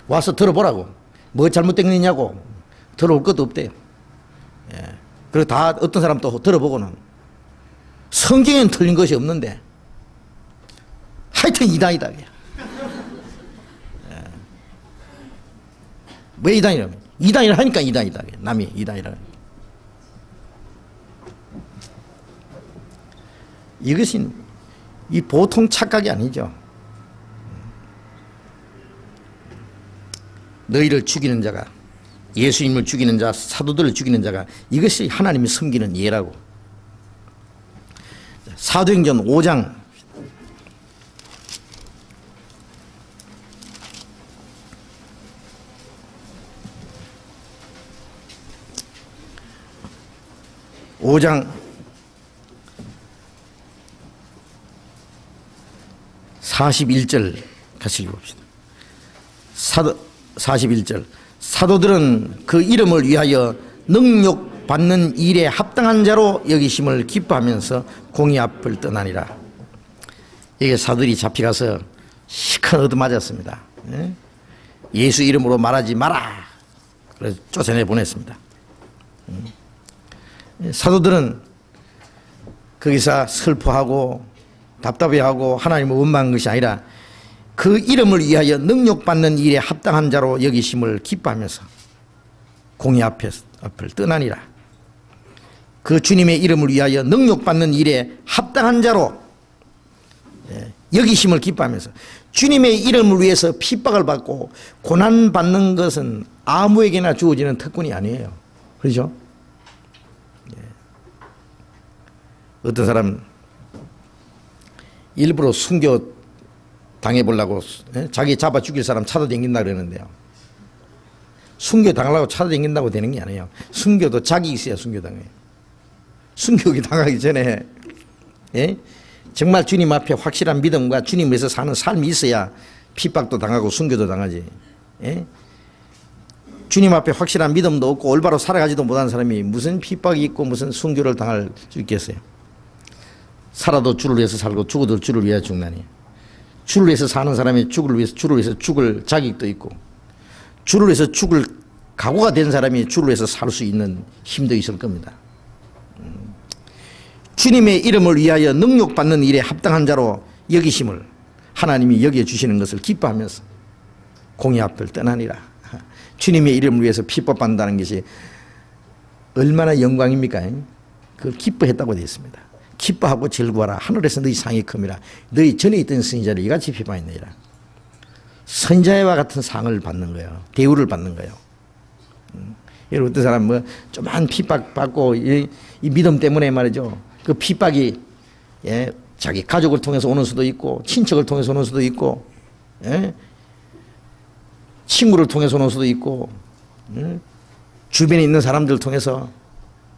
[SPEAKER 1] 와서 들어보라고, 뭐 잘못된 거냐고 들어올 것도 없대요. 그리고 다 어떤 사람 또 들어보고는 성경엔 틀린 것이 없는데 하여튼 이단이다. 왜 이단이라면? 이단이라 하니까 이단이다. 남이 이단이라. 이것이 이 보통 착각이 아니죠. 너희를 죽이는 자가, 예수님을 죽이는 자, 사도들을 죽이는 자가, 이것이 하나님이 섬기는 예라고. 사도행전 5장 41절 같이 읽어봅시다. 41절 사도들은 그 이름을 위하여 능력 받는 일에 합당한 자로 여기심을 기뻐하면서 공의 앞을 떠나니라. 이게 사도들이 잡혀가서 시큰 얻어맞았습니다. 예수 이름으로 말하지 마라. 그래서 쫓아내 보냈습니다. 사도들은 거기서 슬퍼하고 답답해하고 하나님을 원망한 것이 아니라 그 이름을 위하여 능력받는 일에 합당한 자로 여기심을 기뻐하면서 공의 앞을 떠나니라. 그 주님의 이름을 위하여 능력받는 일에 합당한 자로 여기심을 기뻐하면서, 주님의 이름을 위해서 핍박을 받고 고난받는 것은 아무에게나 주어지는 특권이 아니에요. 그렇죠? 어떤 사람 일부러 숨겨 당해보려고 자기 잡아 죽일 사람 찾아다닌다 그러는데요. 순교 당하려고 찾아다닌다고 되는 게 아니에요. 순교도 자기 있어야 순교 당해요. 순교기 당하기 전에 정말 주님 앞에 확실한 믿음과 주님 위해서 사는 삶이 있어야 핍박도 당하고 순교도 당하지. 주님 앞에 확실한 믿음도 없고 올바로 살아가지도 못한 사람이 무슨 핍박이 있고 무슨 순교를 당할 수 있겠어요. 살아도 주를 위해서 살고 죽어도 주를 위해 죽나니. 주를 위해서 사는 사람이 주를 위해서 죽을 자격도 있고 주를 위해서 죽을 각오가 된 사람이 주를 위해서 살 수 있는 힘도 있을 겁니다. 주님의 이름을 위하여 능욕받는 일에 합당한 자로 여기심을 하나님이 여겨주시는 것을 기뻐하면서 공의 앞을 떠나니라. 주님의 이름을 위해서 핍박받는다는 것이 얼마나 영광입니까? 그걸 기뻐했다고 되어 있습니다. 기뻐하고 즐거워라. 하늘에서 너희 상이 큼이라. 너희 전에 있던 선지자를 이같이 핍박했느니라. 선지자와 같은 상을 받는 거예요. 대우를 받는 거예요. 여러분 어떤 사람 뭐 좀만 핍박받고 이 믿음 때문에 말이죠. 그 핍박이 자기 가족을 통해서 오는 수도 있고 친척을 통해서 오는 수도 있고 친구를 통해서 오는 수도 있고 주변에 있는 사람들 통해서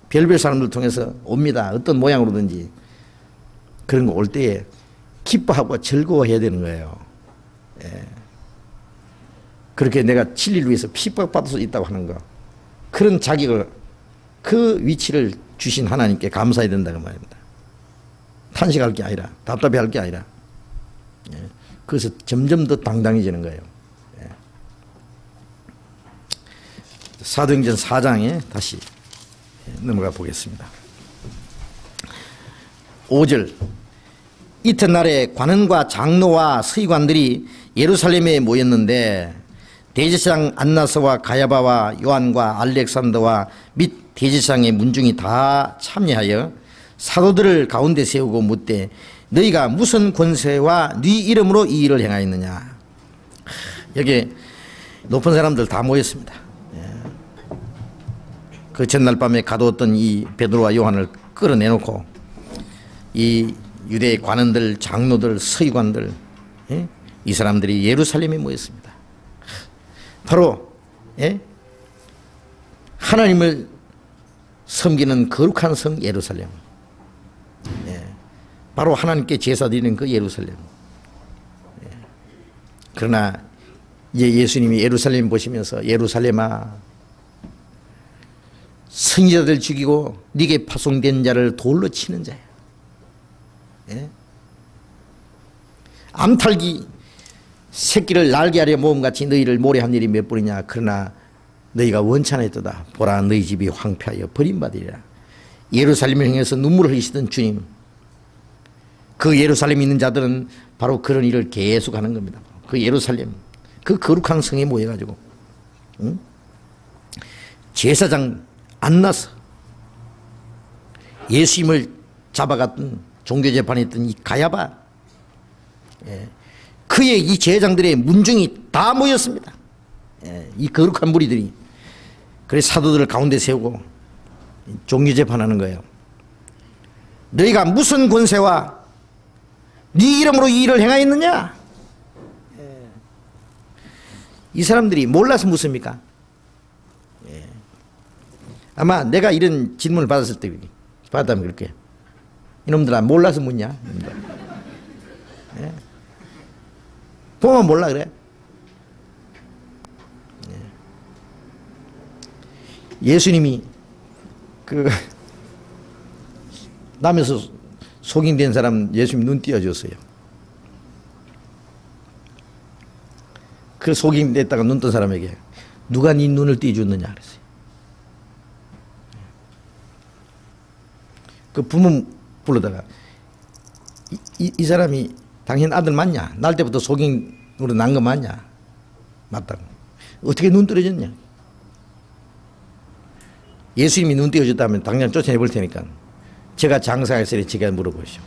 [SPEAKER 1] 별별 사람들 통해서 옵니다. 어떤 모양으로든지. 그런 거 올 때에 기뻐하고 즐거워해야 되는 거예요. 그렇게 내가 진리를 위해서 핍박받을 수 있다고 하는 거. 그런 자격을 그 위치를 주신 하나님께 감사해야 된다고 말입니다. 탄식할 게 아니라 답답해할 게 아니라 그래서 점점 더 당당해지는 거예요. 사도행전 4장에 다시 넘어가 보겠습니다. 5절 이튿날에 관원과 장로와 서기관들이 예루살렘에 모였는데 대제사장 안나스와 가야바와 요한과 알렉산더와 및 대제사장의 문중이 다 참여하여 사도들을 가운데 세우고 묻되 너희가 무슨 권세와 네 이름으로 이 일을 행하였느냐. 여기 높은 사람들 다 모였습니다. 그 전날 밤에 가두었던 이 베드로와 요한을 끌어내놓고 이 유대의 관원들, 장로들, 서기관들 이 사람들이 예루살렘에 모였습니다. 바로 하나님을 섬기는 거룩한 성 예루살렘, 바로 하나님께 제사 드리는 그 예루살렘. 그러나 이제 예수님이 예루살렘 보시면서 예루살렘아 선지자들 죽이고 네게 파송된 자를 돌로 치는 자야. 암탉이 새끼를 날개하려 모음같이 너희를 모래한 일이 몇 번이냐. 그러나 너희가 원찬했도다. 보라 너희 집이 황폐하여 버림받으리라. 예루살렘을 향해서 눈물을 흘리시던 주님, 그 예루살렘에 있는 자들은 바로 그런 일을 계속하는 겁니다. 그 예루살렘, 그 거룩한 성에 모여가지고 제사장 안나서 예수님을 잡아갔던 종교재판에 있던 이 가야바, 그의 이 제사장들의 문중이 다 모였습니다. 이 거룩한 무리들이. 그래서 사도들을 가운데 세우고 종교재판하는 거예요. 너희가 무슨 권세와 네 이름으로 이 일을 행하였느냐. 이 사람들이 몰라서 묻습니까? 아마 내가 이런 질문을 받았을 때 받았다면 그렇게 이놈들아 몰라서 묻냐? 보면 몰라 그래. 예수님이 그 남에서 속임된 사람 예수님이 눈 띄어줬어요. 그 속임됐다가 눈 뜬 사람에게 누가 네 눈을 띄어줬느냐 그랬어요. 그 부모 불러다가 이 사람이 당신 아들 맞냐? 날 때부터 속임으로 난 거 맞냐? 맞다고. 어떻게 눈 떨어졌냐? 예수님이 눈 띄어줬다면 당장 쫓아내볼 테니까 제가 장사할 때 제가 물어보시오.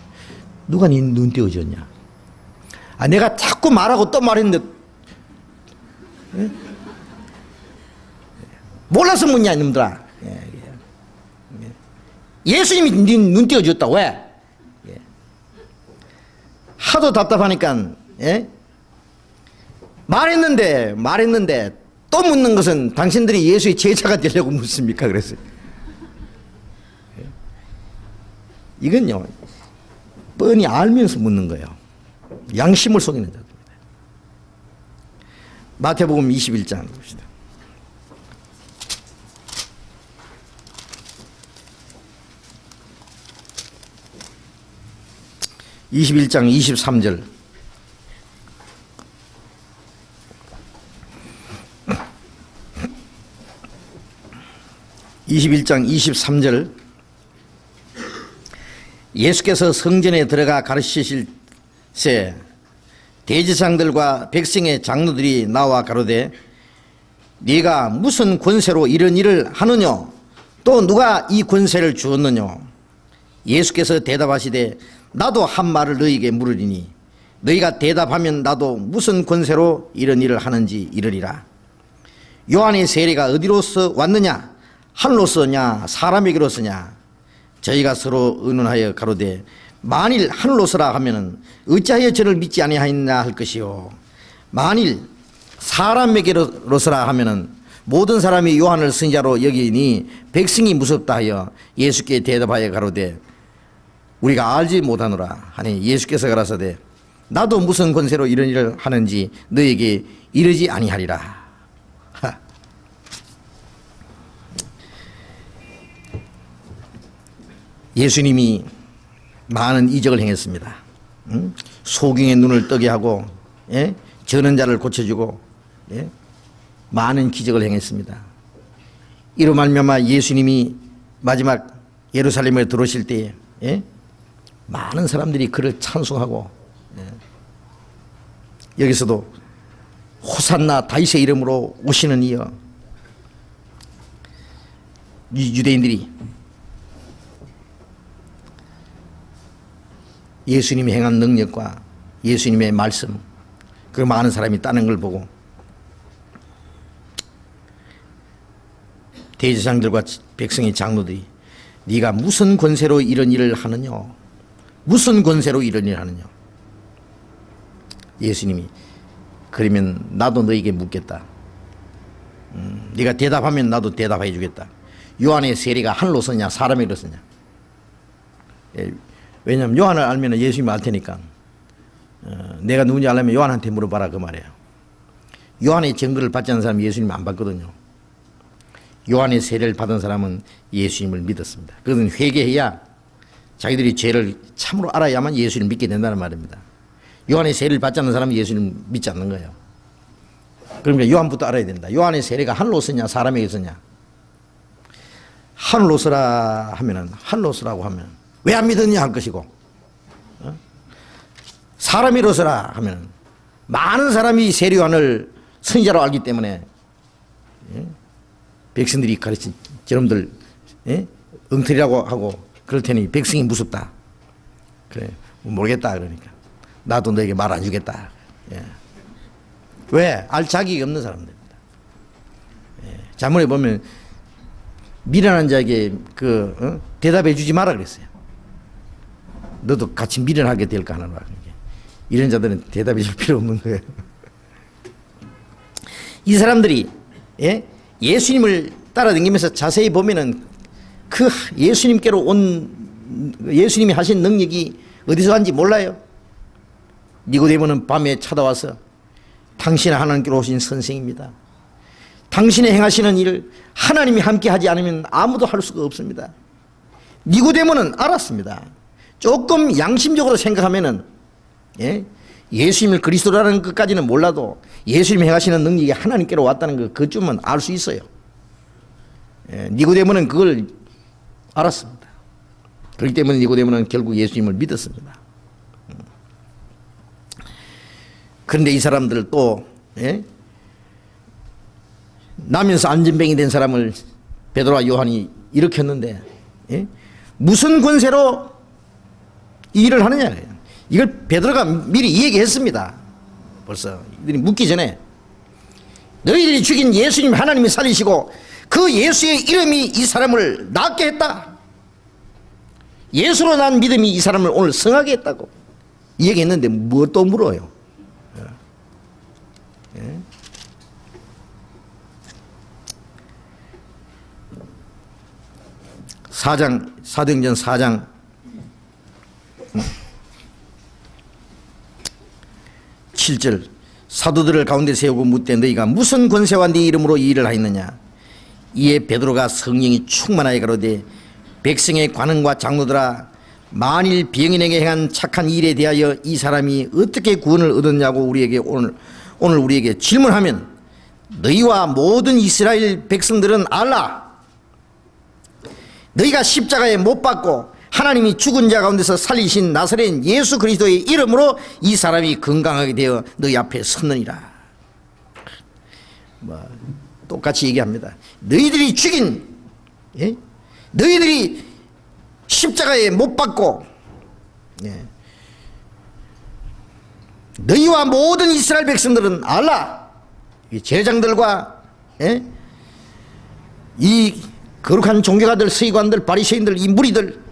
[SPEAKER 1] 누가 네 눈 띄어줬냐? 아, 내가 자꾸 말하고 또 말했는데 몰라서 묻냐 이놈들아. 예수님이 네 눈 띄어줬다. 왜? 하도 답답하니까 말했는데 또 묻는 것은 당신들이 예수의 제자가 되려고 묻습니까? 그랬어요. 이건요, 뻔히 알면서 묻는 거예요. 양심을 속이는 자들입니다. 마태복음 21장 봅시다. (21장) 23절. (21장) 23절. 예수께서 성전에 들어가 가르치실 새 대제사장들과 백성의 장로들이 나와 가로되 네가 무슨 권세로 이런 일을 하느냐? 또 누가 이 권세를 주었느냐? 예수께서 대답하시되 나도 한 말을 너희에게 물으리니 너희가 대답하면 나도 무슨 권세로 이런 일을 하는지 이르리라. 요한의 세례가 어디로서 왔느냐? 하늘로서냐 사람에게로서냐? 저희가 서로 의논하여 가로되 만일 하늘로서라 하면은 어찌하여 저를 믿지 아니하였나 할 것이요 만일 사람에게로서라 하면은 모든 사람이 요한을 선지자로 여기니 백성이 무섭다 하여 예수께 대답하여 가로되 우리가 알지 못하노라 하니 예수께서 가라사대 나도 무슨 권세로 이런 일을 하는지 너에게 이르지 아니하리라. 예수님이 많은 이적을 행했습니다. 소경의 눈을 뜨게 하고, 예? 저는 자를 고쳐주고, 예? 많은 기적을 행했습니다. 이로 말미암아 예수님이 마지막 예루살렘에 들어오실 때에, 예? 많은 사람들이 그를 찬송하고, 예? 여기서도 호산나 다윗의 이름으로 오시는 이여, 유대인들이 예수님이 행한 능력과 예수님의 말씀, 그 많은 사람이 따는 걸 보고 대제사장들과 백성의 장로들이 네가 무슨 권세로 이런 일을 하느냐? 무슨 권세로 이런 일을 하느냐? 예수님이 그러면 나도 너에게 묻겠다. 네가 대답하면 나도 대답해 주겠다. 요한의 세례가 하늘로서냐 사람에게로서냐? 왜냐하면 요한을 알면 예수님을 알 테니까 내가 누군지 알려면 요한한테 물어봐라 그 말이에요. 요한의 증거를 받지 않은 사람은 예수님을 안 받거든요. 요한의 세례를 받은 사람은 예수님을 믿었습니다. 그것은 회개해야 자기들이 죄를 참으로 알아야만 예수님을 믿게 된다는 말입니다. 요한의 세례를 받지 않는 사람은 예수님을 믿지 않는 거예요. 그러니까 요한부터 알아야 된다. 요한의 세례가 하늘로서냐 사람에게서냐? 하늘로서라 하면은 하늘로서라고 하면 왜 안 믿었냐 할 것이고, 사람이로서라 하면 많은 사람이 세례요한을 선지자로 알기 때문에 백성들이 가르친 저놈들 엉터리라고 하고 그럴 테니 백성이 무섭다. 그래 모르겠다 그러니까 나도 너에게 말 안 주겠다. 왜? 알 자격이 없는 사람들입니다. 자문에 보면 미련한 자에게 대답해 주지 마라 그랬어요. 너도 같이 미련하게 될까 하는 말. 이런 자들은 대답해 줄 필요 없는 거예요. 이 사람들이 예수님을 따라다니면서 자세히 보면은 그 예수님께로 온 예수님이 하신 능력이 어디서 왔는지 몰라요. 니고데모는 밤에 찾아와서 당신은 하나님께로 오신 선생입니다. 당신의 행하시는 일을 하나님이 함께 하지 않으면 아무도 할 수가 없습니다. 니고데모는 알았습니다. 조금 양심적으로 생각하면은 예수님을 그리스도라는 것까지는 몰라도 예수님이 행하시는 능력이 하나님께로 왔다는 것 그쯤은 알 수 있어요. 니고데모는 그걸 알았습니다. 그렇기 때문에 니고데모는 결국 예수님을 믿었습니다. 그런데 이 사람들 또 나면서 안전뱅이 된 사람을 베드로와 요한이 일으켰는데 무슨 권세로 이 일을 하느냐. 이걸 베드로가 미리 이야기했습니다. 벌써 이들이 묻기 전에 너희들이 죽인 예수님 하나님이 살리시고 그 예수의 이름이 이 사람을 낫게 했다. 예수로 난 믿음이 이 사람을 오늘 성하게 했다고 얘기했는데 뭐 또 물어요. 예? 사도행전 4장 7절 사도들을 가운데 세우고 묻되 너희가 무슨 권세와 네 이름으로 이 일을 하였느냐. 이에 베드로가 성령이 충만하여 가로되 백성의 관원과 장로들아 만일 병인에게 행한 착한 일에 대하여 이 사람이 어떻게 구원을 얻었냐고 우리에게 오늘 우리에게 질문하면 너희와 모든 이스라엘 백성들은 알라. 너희가 십자가에 못 박고 하나님이 죽은 자 가운데서 살리신 나사렛 예수 그리스도의 이름으로 이 사람이 건강하게 되어 너희 앞에 섰느니라. 똑같이 얘기합니다. 너희들이 죽인, 예? 너희들이 십자가에 못 박고, 예. 너희와 모든 이스라엘 백성들은 알라. 제장들과, 예? 이 거룩한 종교가들, 서기관들, 바리새인들, 이 무리들,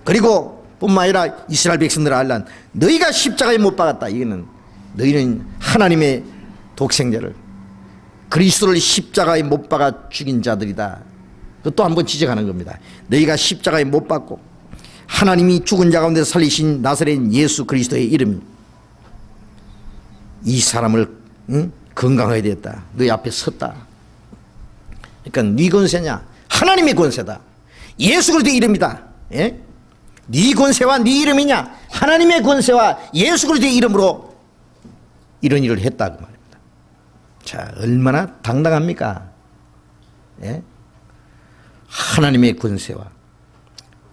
[SPEAKER 1] 그리고 뿐만 아니라 이스라엘 백성들 알라. 너희가 십자가에 못 박았다. 이거는 너희는 하나님의 독생자를, 그리스도를 십자가에 못 박아 죽인 자들이다. 또 한 번 지적하는 겁니다. 너희가 십자가에 못 박고 하나님이 죽은 자 가운데 살리신 나사렛 예수 그리스도의 이름이 이 사람을 건강하게 되었다. 너희 앞에 섰다. 그러니까 네 권세냐? 하나님의 권세다. 예수 그리스도의 이름이다. 예? 네 권세와 네 이름이냐? 하나님의 권세와 예수 그리스도의 이름으로 이런 일을 했다 그 말입니다. 자, 얼마나 당당합니까? 예? 하나님의 권세와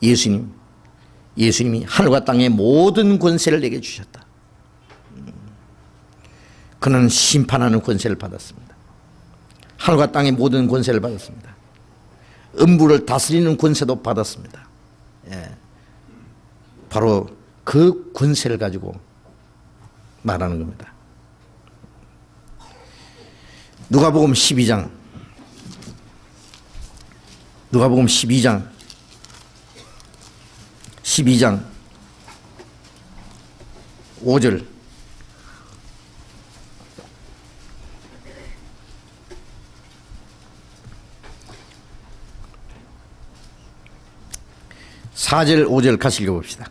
[SPEAKER 1] 예수님이 하늘과 땅의 모든 권세를 내게 주셨다. 그는 심판하는 권세를 받았습니다. 하늘과 땅의 모든 권세를 받았습니다. 음부를 다스리는 권세도 받았습니다. 예. 바로 그 권세를 가지고 말하는 겁니다. 누가복음 12장 5절 (4절) (5절) 같이 읽어봅시다.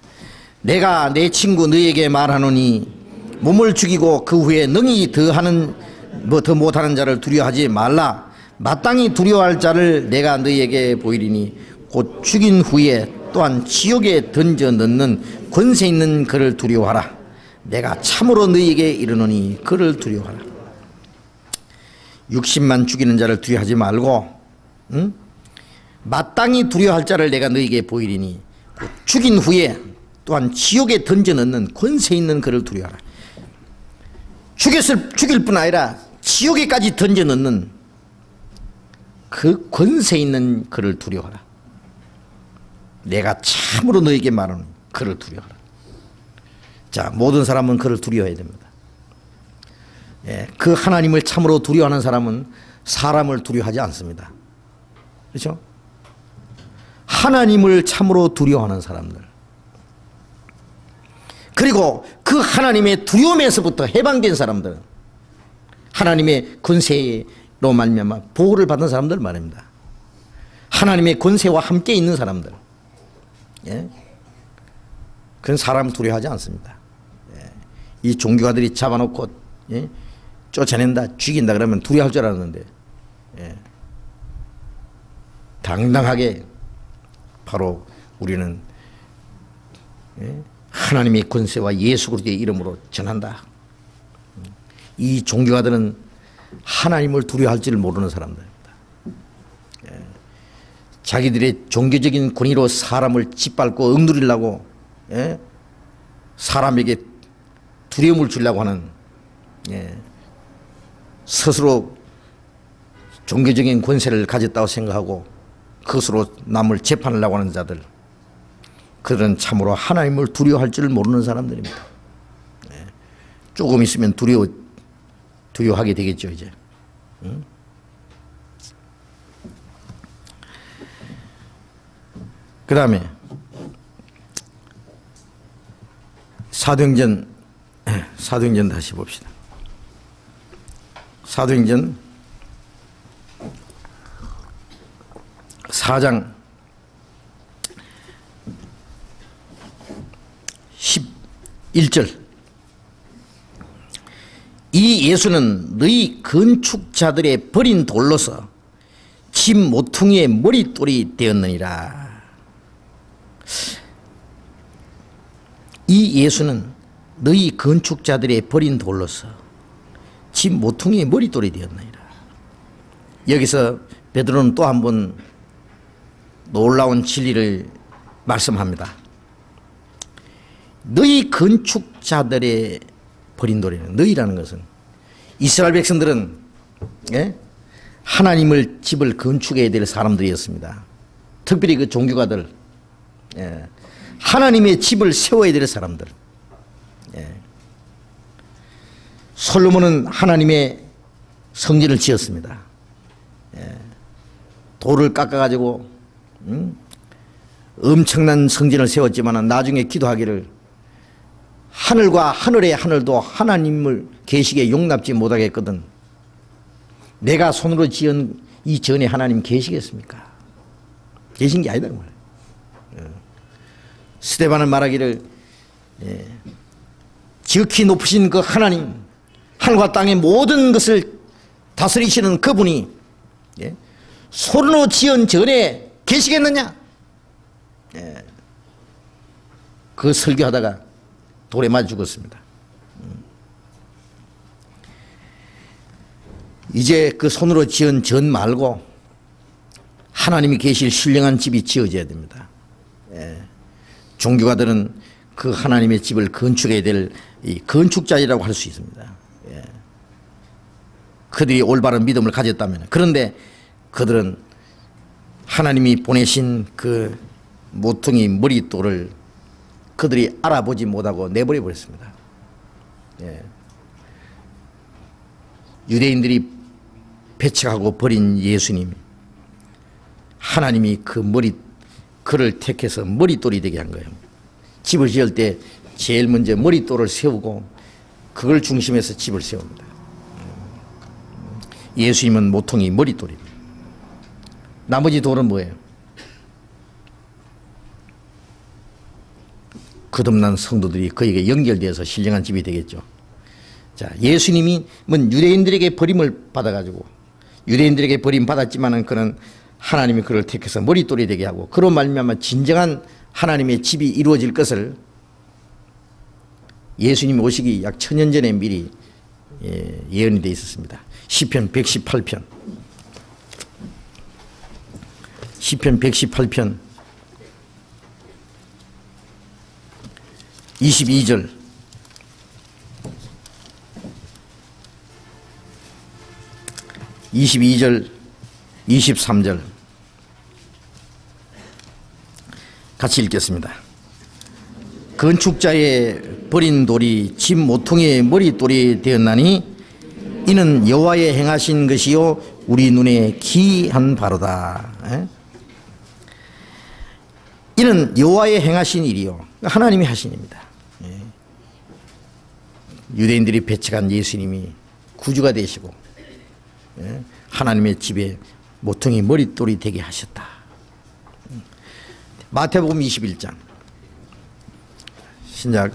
[SPEAKER 1] 내가 내 친구 너희에게 말하노니 몸을 죽이고 그 후에 능히 더 못하는 자를 두려워하지 말라. 마땅히 두려워할 자를 내가 너희에게 보이리니 곧 죽인 후에 또한 지옥에 던져 넣는 권세 있는 그를 두려워하라. 내가 참으로 너희에게 이르노니 그를 두려워하라. 육신만 죽이는 자를 두려워하지 말고 마땅히 두려워할 자를 내가 너희에게 보이리니 곧 죽인 후에 또한 지옥에 던져 넣는 권세 있는 그를 두려워하라. 죽일 뿐 아니라 지옥에까지 던져 넣는 그 권세 있는 그를 두려워하라. 내가 참으로 너에게 말하는 그를 두려워하라. 자, 모든 사람은 그를 두려워해야 됩니다. 예, 그 하나님을 참으로 두려워하는 사람은 사람을 두려워하지 않습니다. 그렇죠? 하나님을 참으로 두려워하는 사람들, 그리고 그 하나님의 두려움에서부터 해방된 사람들은 하나님의 권세로 말미암아 보호를 받은 사람들 말입니다. 하나님의 권세와 함께 있는 사람들, 예? 그건 사람 두려워하지 않습니다. 예. 이 종교가들이 잡아놓고, 예? 쫓아낸다, 죽인다 그러면 두려워할 줄 알았는데, 예. 당당하게 바로 우리는, 예? 하나님의 권세와 예수 그리스도의 이름으로 전한다. 이 종교가들은 하나님을 두려워할 줄 모르는 사람들입니다. 예. 자기들의 종교적인 권위로 사람을 짓밟고 억누르려고, 예? 사람에게 두려움을 주려고 하는, 예? 스스로 종교적인 권세를 가졌다고 생각하고 그것으로 남을 재판하려고 하는 자들, 그들은 참으로 하나님을 두려워할 줄 모르는 사람들입니다. 예. 조금 있으면 두려워하게 되겠죠, 이제. 응? 그 다음에 사도행전 다시 봅시다. 사도행전 4장 11절. 이 예수는 너희 건축자들의 버린 돌로서 집 모퉁이의 머릿돌이 되었느니라. 이 예수는 너희 건축자들의 버린 돌로서 집 모퉁이의 머릿돌이 되었느니라. 여기서 베드로는 또 한 번 놀라운 진리를 말씀합니다. 너희 건축자들의 버린 돌이는, 너희라는 것은 이스라엘 백성들은 하나님을 집을 건축해야 될 사람들이었습니다. 특별히 그 종교가들, 하나님의 집을 세워야 될 사람들. 솔로몬은 하나님의 성전을 지었습니다. 돌을 깎아가지고 엄청난 성전을 세웠지만 나중에 기도하기를 하늘과 하늘의 하늘도 하나님을 계시게 용납지 못하겠거든. 내가 손으로 지은 이 전에 하나님 계시겠습니까? 계신 게 아니다 그 말이에요. 스데반은 말하기를 지극히 높으신 그 하나님, 하늘과 땅의 모든 것을 다스리시는 그분이 손으로 지은 전에 계시겠느냐? 그 설교하다가 돌에 맞아 죽었습니다. 이제 그 손으로 지은 전 말고 하나님이 계실 신령한 집이 지어져야 됩니다. 종교가들은 그 하나님의 집을 건축해야 될 이 건축자이라고 할 수 있습니다. 그들이 올바른 믿음을 가졌다면. 그런데 그들은 하나님이 보내신 그 모퉁이 머릿돌을 그들이 알아보지 못하고 내버려 버렸습니다. 유대인들이 배척하고 버린 예수님, 하나님이 그를 택해서 머릿돌이 되게 한 거예요. 집을 지을 때 제일 먼저 머릿돌을 세우고 그걸 중심에서 집을 세웁니다. 예수님은 모퉁이 머릿돌입니다. 나머지 돌은 뭐예요? 거듭난 성도들이 그에게 연결되어서 신령한 집이 되겠죠. 자, 예수님은 유대인들에게 버림을 받아가지고, 유대인들에게 버림 받았지만은 그는 하나님이 그를 택해서 머릿돌이 되게 하고, 그로 말미암아 진정한 하나님의 집이 이루어질 것을 예수님 오시기 약 1000년 전에 미리 예언이 되어 있었습니다. 시편 118편, 시편 118편 22절, 22절, 23절 같이 읽겠습니다. 건축자의 버린 돌이 집 모퉁이의 머릿돌이 되었나니 이는 여호와의 행하신 것이요 우리 눈에 기이한 바로다. 이는 여호와의 행하신 일이요, 하나님이 하신 일입니다. 유대인들이 배척한 예수님이 구주가 되시고 하나님의 집에 모퉁이 머릿돌이 되게 하셨다. 마태복음 21장, 신약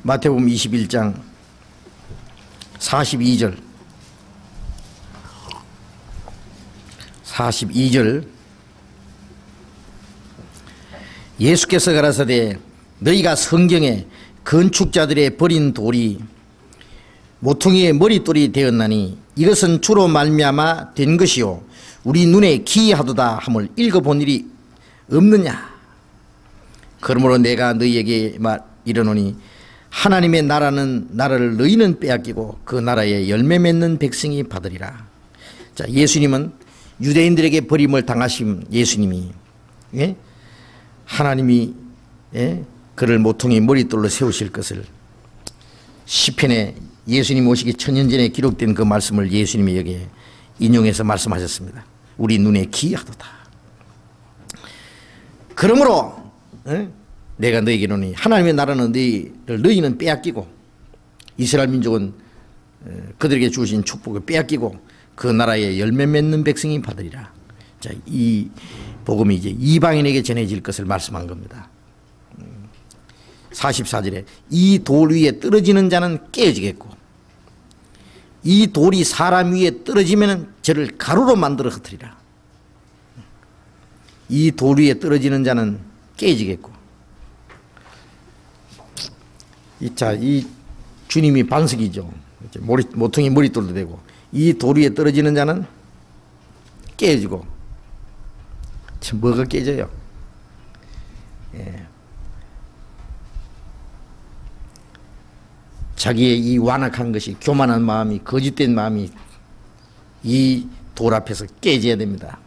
[SPEAKER 1] 마태복음 21장 42절, 42절. 예수께서 가라사대 너희가 성경에 건축자들의 버린 돌이 모퉁이의 머릿돌이 되었나니 이것은 주로 말미암아 된 것이요 우리 눈에 기이하도다 함을 읽어본 일이 없느냐. 그러므로 내가 너희에게 이르노니 하나님의 나라를 너희는 빼앗기고 그 나라에 열매 맺는 백성이 받으리라. 자, 예수님은 유대인들에게 버림을 당하신 예수님이, 하나님이 그를 모퉁이 머릿돌로 세우실 것을 시편에 예수님 오시기 1000년 전에 기록된 그 말씀을 예수님이 여기에 인용해서 말씀하셨습니다. 우리 눈에 기이하도다. 그러므로 내가 너희에게 이르노니 하나님의 나라는 너희는 빼앗기고 이스라엘 민족은 그들에게 주신 축복을 빼앗기고 그 나라에 열매 맺는 백성이 받으리라. 자, 이 복음이 이제 이방인에게 전해질 것을 말씀한 겁니다. 44절에 이 돌 위에 떨어지는 자는 깨어지겠고 이 돌이 사람 위에 떨어지면 저를 가루로 만들어 흩으리라. 이 돌 위에 떨어지는 자는 깨지겠고. 이 주님이 반석이죠. 모퉁이 머릿돌도 되고 이 돌 위에 떨어지는 자는 깨지고. 뭐가 깨져요? 자기의 이 완악한 것이, 교만한 마음이, 거짓된 마음이 이 돌 앞에서 깨져야 됩니다.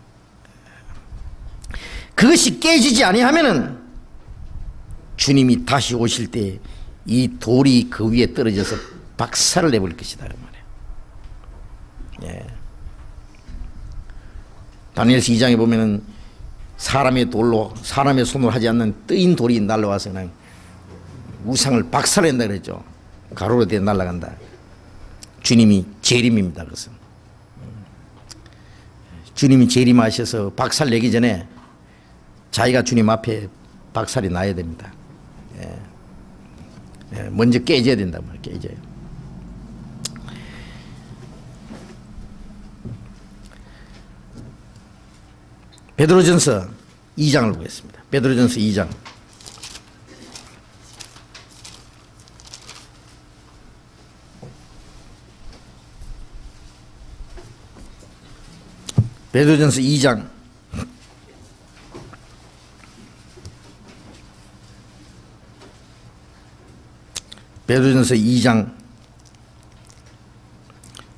[SPEAKER 1] 그것이 깨지지 아니하면은 주님이 다시 오실 때 이 돌이 그 위에 떨어져서 박살을 내버릴 것이다 그 말이에요. 다니엘서 2장에 보면은 사람의 돌로, 사람의 손으로 하지 않는 뜨인 돌이 날라와서 그냥 우상을 박살낸다 그랬죠. 가루로 돼 날아간다. 주님이 재림입니다. 그것은 주님이 재림하셔서 박살 내기 전에 자기가 주님 앞에 박살이 나야 됩니다. 먼저 깨져야 된다 말이에요. 깨져요. 베드로전서 2장을 보겠습니다. 베드로전서 2장. 베드로전서 2장. 베드로전서 2장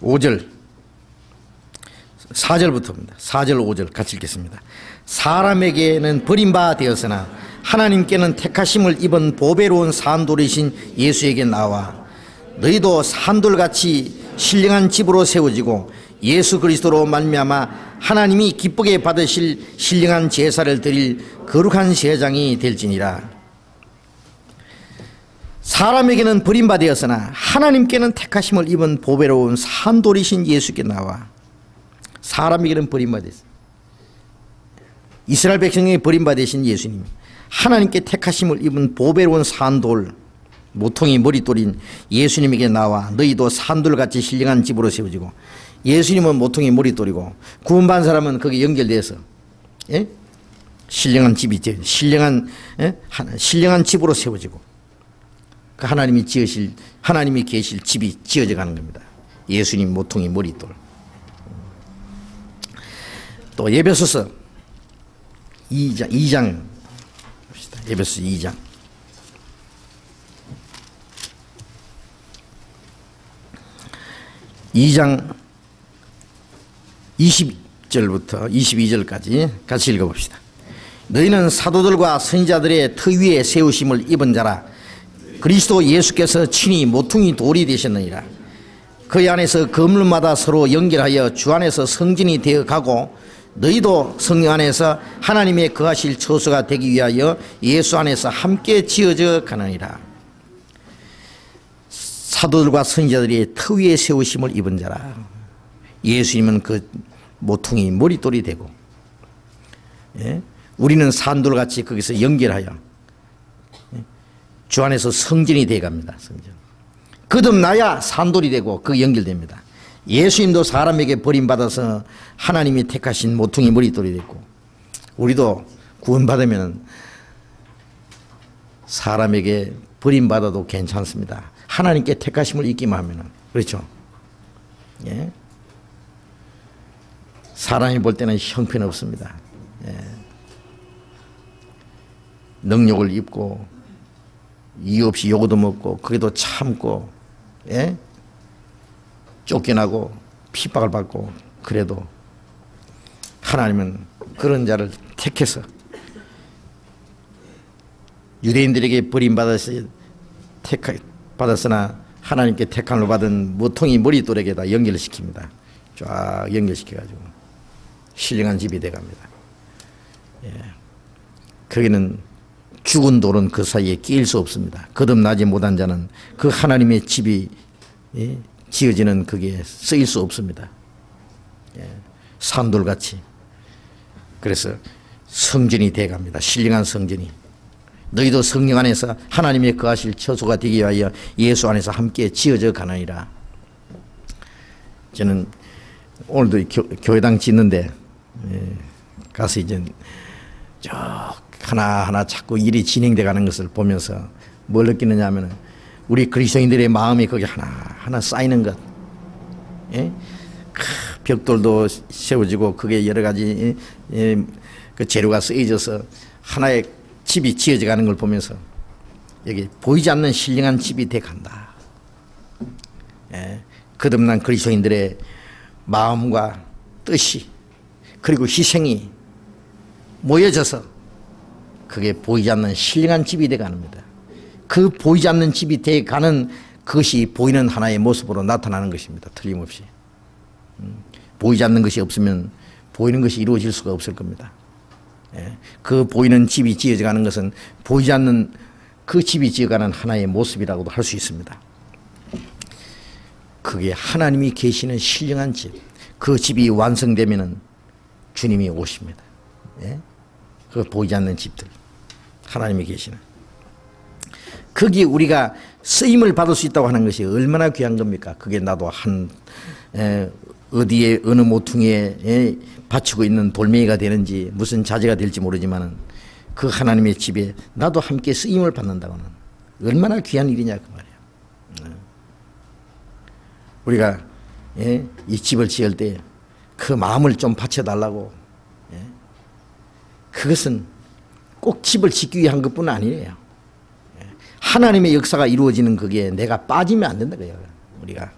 [SPEAKER 1] 5절 4절부터입니다. 4절 5절 같이 읽겠습니다. 사람에게는 버림바 되었으나 하나님께는 택하심을 입은 보배로운 산돌이신 예수에게 나와 너희도 산돌같이 신령한 집으로 세워지고 예수 그리스도로 말미암아 하나님이 기쁘게 받으실 신령한 제사를 드릴 거룩한 제장이 될지니라. 사람에게는 버림받았으나 하나님께는 택하심을 입은 보배로운 산돌이신 예수께 나와. 사람에게는 버림받았어요. 이스라엘 백성에게 버림받으신 예수님, 하나님께 택하심을 입은 보배로운 산돌, 모퉁이 머릿돌인 예수님에게 나와 너희도 산돌같이 신령한 집으로 세워지고. 예수님은 모퉁이 머릿돌이고 구원받은 사람은 거기에 연결돼서 신령한 집이 있죠. 신령한 집으로 세워지고 그 하나님이 계실 집이 지어져 가는 겁니다. 예수님 모퉁이 머릿돌. 또 에베소서 2장 봅시다. 에베소서 2장. 이 장 20절부터 22절까지 같이 읽어봅시다. 너희는 사도들과 선지자들의 터 위에 세우심을 입은 자라. 그리스도 예수께서 친히 모퉁이 돌이 되셨느니라. 그 안에서 건물마다 서로 연결하여 주 안에서 성전이 되어 가고 너희도 성령 안에서 하나님의 거하실 처소가 되기 위하여 예수 안에서 함께 지어져 가느니라. 사도들과 선지자들이 터 위에 세우심을 입은 자라. 예수님은 그 모퉁이 머릿돌이 되고, 우리는 산돌같이 거기서 연결하여 주 안에서 성전이 되어 갑니다. 성전. 거듭나야 산돌이 되고 그 연결됩니다. 예수님도 사람에게 버림받아서 하나님이 택하신 모퉁이 머릿돌이 됐고, 우리도 구원받으면 사람에게 버림받아도 괜찮습니다. 하나님께 택하심을 입기만 하면은. 그렇죠? 예. 사람이 볼 때는 형편없습니다. 예. 능력을 입고 이유 없이 욕도 먹고 그래도 참고, 예? 쫓겨나고 핍박을 받고, 그래도 하나님은 그런 자를 택해서 유대인들에게 받았으나 하나님께 택함을 받은 모퉁이 머릿돌에게다 연결을 시킵니다. 쫙 연결시켜가지고 신령한 집이 돼갑니다. 예. 거기는 죽은 돌은 그 사이에 끼일 수 없습니다. 거듭나지 못한 자는 그 하나님의 집이 지어지는 그게 쓰일 수 없습니다. 산돌같이. 그래서 성전이 돼갑니다. 신령한 성전이. 너희도 성령 안에서 하나님의 거하실 처소가 되기 위하여 예수 안에서 함께 지어져 가느니라. 저는 오늘도 교회당 짓는데 가서 이제 쭉 하나하나 자꾸 일이 진행돼 가는 것을 보면서 뭘 느끼느냐 하면 우리 그리스도인들의 마음이 거기 하나하나 쌓이는 것. 벽돌도 세워지고 그게 여러 가지 그 재료가 쓰여져서 하나의 집이 지어져 가는 걸 보면서 여기 보이지 않는 신령한 집이 돼 간다. 거듭난 그리스도인들의 마음과 뜻이 그리고 희생이 모여져서 그게 보이지 않는 신령한 집이 돼 가는겁니다. 그 보이지 않는 집이 돼 가는 그것이 보이는 하나의 모습으로 나타나는 것입니다. 틀림없이. 보이지 않는 것이 없으면 보이는 것이 이루어질 수가 없을 겁니다. 그 보이는 집이 지어져 가는 것은 보이지 않는 그 집이 지어가는 하나의 모습이라고도 할 수 있습니다. 그게 하나님이 계시는 신령한 집, 그 집이 완성되면은 주님이 오십니다. 그 보이지 않는 집들, 하나님이 계시는. 거기에 우리가 쓰임을 받을 수 있다고 하는 것이 얼마나 귀한 겁니까? 그게 나도 어디에 어느 모퉁이에 바치고 있는 돌멩이가 되는지 무슨 자재가 될지 모르지만 그 하나님의 집에 나도 함께 쓰임을 받는다고는 얼마나 귀한 일이냐 그 말이에요. 우리가 이 집을 지을 때 그 마음을 좀 바쳐달라고. 그것은 꼭 집을 짓기 위한 것뿐 아니에요. 하나님의 역사가 이루어지는 그게 내가 빠지면 안 된다 그래요. 우리가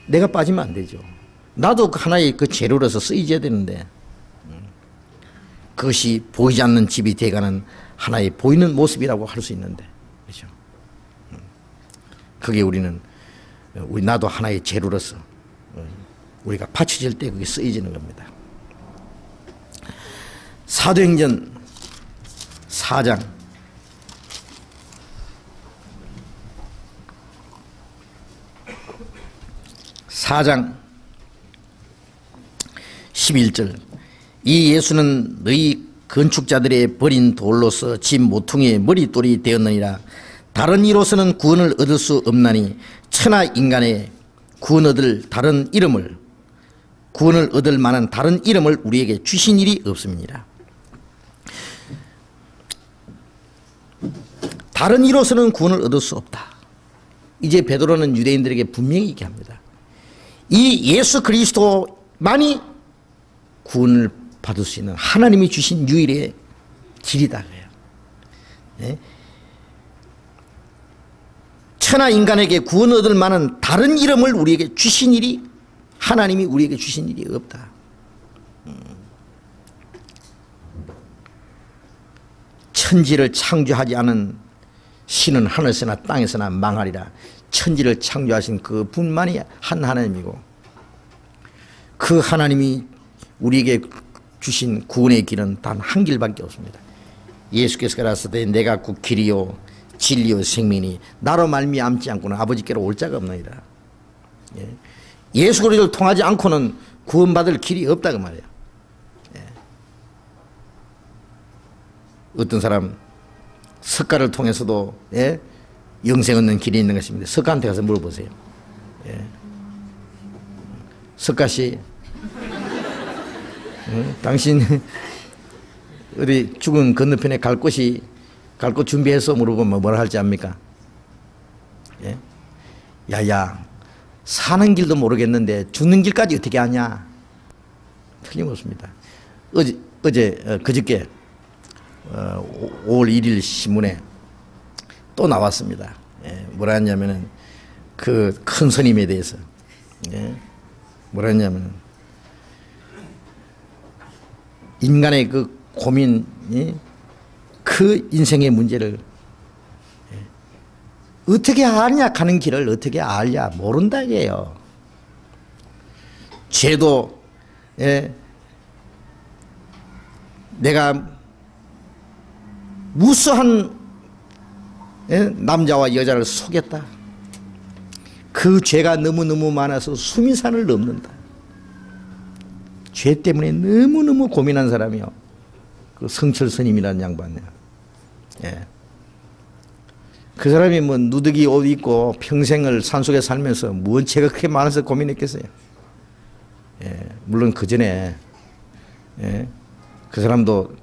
[SPEAKER 1] 내가 빠지면 안 되죠. 나도 하나의 그 재료로서 쓰여져야 되는데 그것이 보이지 않는 집이 되어가는 하나의 보이는 모습이라고 할 수 있는데, 그렇죠? 그게 나도 하나의 재료로서 우리가 받쳐질 때 그게 쓰여지는 겁니다. 사도행전 4장 11절. 이 예수는 너희 건축자들의 버린 돌로서 집 모퉁이의 머릿돌이 되었느니라. 다른 이로서는 구원을 얻을 수 없나니 천하 인간의 구원을 얻을 만한 다른 이름을 우리에게 주신 일이 없습니다. 다른 이로서는 구원을 얻을 수 없다. 이제 베드로는 유대인들에게 분명히 얘기합니다. 이 예수 그리스도만이 구원을 받을 수 있는 하나님이 주신 유일의 길이다. 천하 인간에게 구원을 얻을 만한 다른 이름을 우리에게 주신 일이, 하나님이 우리에게 주신 일이 없다. 천지를 창조하지 않은 신은 하늘에서나 땅에서나 망하리라. 천지를 창조하신 그 분만이 한 하나님이고 그 하나님이 우리에게 주신 구원의 길은 단 한 길밖에 없습니다. 예수께서 가라사대 내가 그 길이요 진리요 생명이니 나로 말미암지 않고는 아버지께로 올 자가 없나이다. 예수 그리스도를 통하지 않고는 구원받을 길이 없다 그 말이에요. 어떤 사람 석가를 통해서도 영생 얻는 길이 있는 것입니다. 석가한테 가서 물어보세요. 석가씨, 당신 어디 죽은 건너편에 갈 곳 준비해서 물어보면 뭐라 할지 압니까? 야야, 사는 길도 모르겠는데 죽는 길까지 어떻게 아냐? 틀림없습니다. 그저께 5월 1일 신문에 또 나왔습니다. 뭐라 했냐면은 그 큰 스님에 대해서 뭐라 했냐면은 인간의 그 고민, 그 인생의 문제를 어떻게 아냐, 가는 길을 어떻게 알냐, 모른다 이게요. 죄도 내가 무수한 남자와 여자를 속였다. 그 죄가 너무너무 많아서 숨이 산을 넘는다. 죄 때문에 너무너무 고민한 사람이요. 그 성철 스님이라는 양반이야. 예. 그 사람이 뭐 누더기 옷 입고 평생을 산속에 살면서 뭔 죄가 그렇게 많아서 고민했겠어요. 예. 물론 그 전에 예. 그 사람도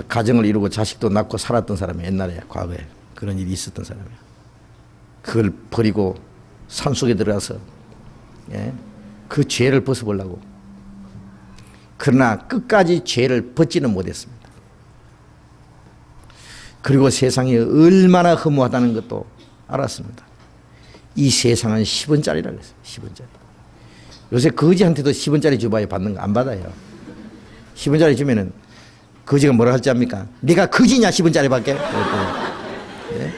[SPEAKER 1] 가정을 이루고 자식도 낳고 살았던 사람이 옛날에 과거에 그런 일이 있었던 사람이야. 그걸 버리고 산속에 들어가서 예. 그 죄를 벗어보려고. 그러나 끝까지 죄를 벗지는 못했습니다. 그리고 세상이 얼마나 허무하다는 것도 알았습니다. 이 세상은 10원짜리라고 했어요. 10원짜리. 요새 거지한테도 10원짜리 줘봐야 받는 거 안 받아요. 10원짜리 주면은 거지가 뭐라 할지 압니까? 네가 거지냐 10원짜리 받게? 예?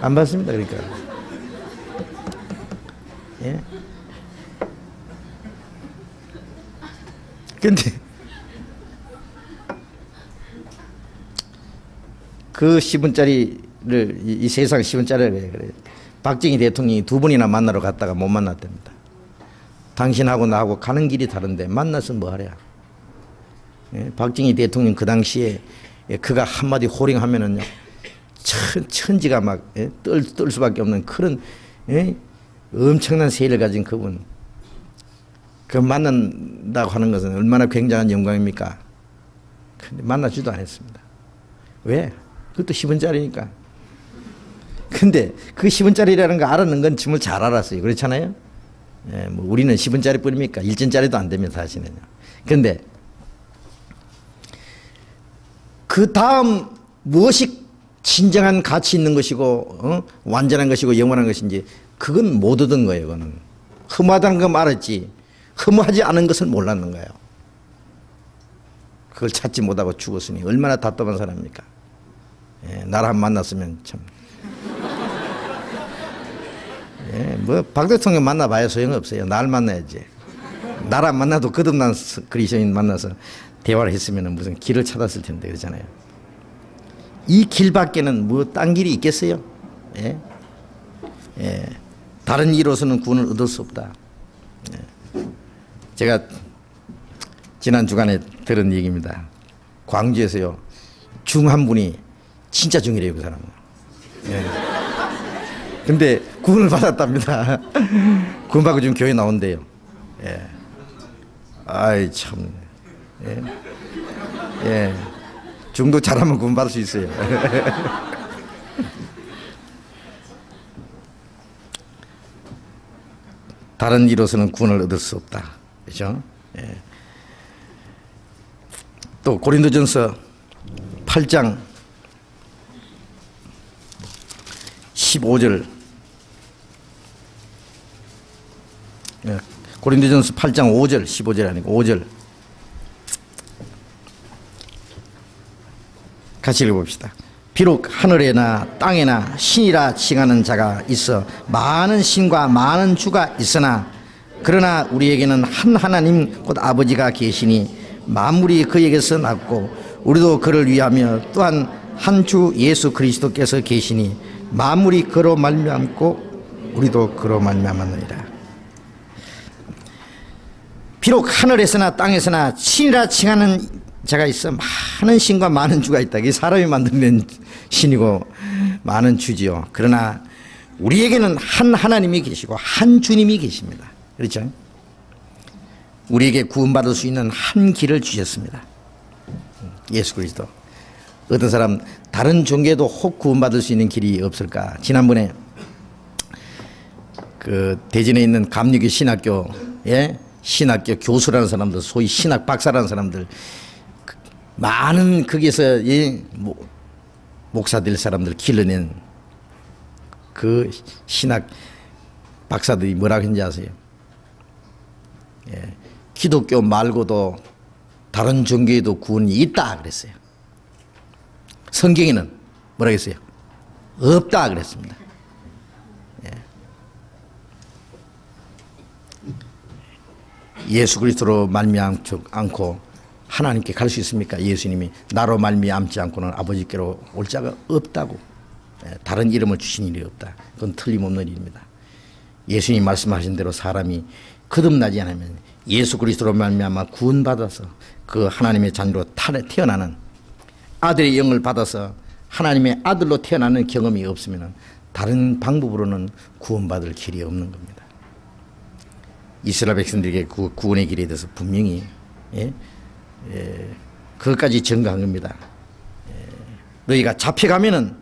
[SPEAKER 1] 안 받습니다. 그러니까. 예? 근데 그 10원짜리를 이 세상 10원짜리를 그래. 박정희 대통령이 2번이나 만나러 갔다가 못 만났답니다. 당신하고 나하고 가는 길이 다른데 만나서 뭐 하랴. 예? 박정희 대통령 그 당시에 그가 한마디 호령하면은요 천지가 막 예? 떨 수밖에 없는 그런 예? 엄청난 세력을 가진 그분. 그 만난다고 하는 것은 얼마나 굉장한 영광입니까? 근데 만나지도 않았습니다. 왜? 그것도 10원짜리니까. 근데 그 10원짜리라는 거 알았는 건 정말 잘 알았어요. 그렇잖아요? 예, 뭐 우리는 10원짜리 뿐입니까? 1전짜리도 안 되면 사실은요. 근데 그 다음 무엇이 진정한 가치 있는 것이고 완전한 것이고 영원한 것인지 그건 못 얻은 거예요. 그거는. 허무하다는 건 알았지. 허무하지 않은 것을 몰랐는 거예요. 그걸 찾지 못하고 죽었으니 얼마나 답답한 사람입니까? 예, 나를 한번 만났으면 참. 예, 뭐 박 대통령 만나봐야 소용없어요. 날 만나야지. 나를 안 만나도 거듭난 그리스도인 만나서 대화를 했으면 무슨 길을 찾았을 텐데 그러잖아요. 이 길 밖에는 뭐 딴 길이 있겠어요? 예? 예. 다른 길로서는 구원을 얻을 수 없다. 예. 제가 지난 주간에 들은 얘기입니다. 광주에서요 중 한 분이 진짜 중이래요. 그 사람은. 예. 근데 구원을 받았답니다. 구원받고 지금 교회 나온대요. 예. 아이 참. 예. 예. 중도 잘하면 구원받을 수 있어요. 다른 이로서는 구원을 얻을 수 없다. 그렇죠? 예. 또 고린도전서 8장 15절 예. 고린도전서 8장 5절 15절 아니고 5절 같이 읽어봅시다. 비록 하늘에나 땅에나 신이라 칭하는 자가 있어 많은 신과 많은 주가 있으나 그러나 우리에게는 한 하나님 곧 아버지가 계시니 만물이 그에게서 났고 우리도 그를 위하며 또한 한 주 예수 그리스도께서 계시니 만물이 그로 말미암고 우리도 그로 말미암았느니라. 비록 하늘에서나 땅에서나 신이라 칭하는 자가 있어 많은 신과 많은 주가 있다. 이게 사람이 만들어낸 신이고 많은 주지요. 그러나 우리에게는 한 하나님이 계시고 한 주님이 계십니다. 그렇죠? 우리에게 구원받을 수 있는 한 길을 주셨습니다. 예수 그리스도. 어떤 사람 다른 종교에도 혹 구원받을 수 있는 길이 없을까? 지난번에 그 대전에 있는 감리교 신학교에 신학교 교수라는 사람들, 소위 신학 박사라는 사람들 많은 거기서 목사 될 사람들 길러낸 그 신학 박사들이 뭐라고 했는지 아세요? 예, 기독교 말고도 다른 종교에도 구원이 있다 그랬어요. 성경에는 뭐라고 했어요? 없다 그랬습니다. 예. 예수 그리스도로 말미암지 않고 하나님께 갈 수 있습니까? 예수님이 나로 말미암지 않고는 아버지께로 올 자가 없다고. 다른 이름을 주신 일이 없다. 그건 틀림없는 일입니다. 예수님 말씀하신 대로 사람이 거듭나지 않으면 예수 그리스도로 말미암아 구원받아서 그 하나님의 자녀로 태어나는 아들의 영을 받아서 하나님의 아들로 태어나는 경험이 없으면 다른 방법으로는 구원받을 길이 없는 겁니다. 이스라엘 백성들에게 그 구원의 길에 대해서 분명히 그것까지 증거한 겁니다. 너희가 잡혀가면은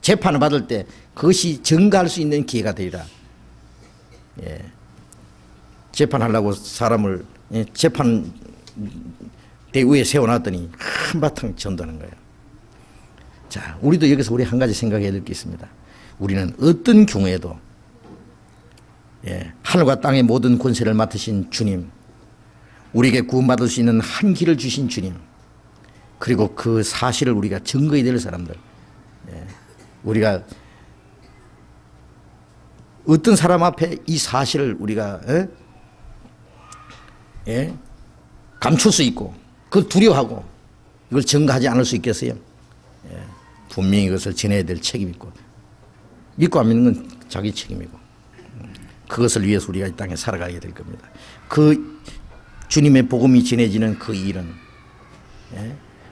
[SPEAKER 1] 재판을 받을 때 그것이 증거할 수 있는 기회가 되리라. 재판하려고 사람을 재판대 위에 세워놨더니 한바탕 전도하는 거예요. 자, 우리도 여기서 우리 한 가지 생각해야 될 게 있습니다. 우리는 어떤 경우에도 하늘과 땅의 모든 권세를 맡으신 주님, 우리에게 구원받을 수 있는 한 길을 주신 주님, 그리고 그 사실을 우리가 증거해야 될 사람들, 우리가 어떤 사람 앞에 이 사실을 우리가 감출 수 있고 그걸 두려워하고 이걸 증거하지 않을 수 있겠어요? 분명히 그것을 전해야 될 책임이 있고, 믿고 안 믿는 건 자기 책임이고, 그것을 위해서 우리가 이 땅에 살아가야 될 겁니다. 그 주님의 복음이 전해지는 그 일은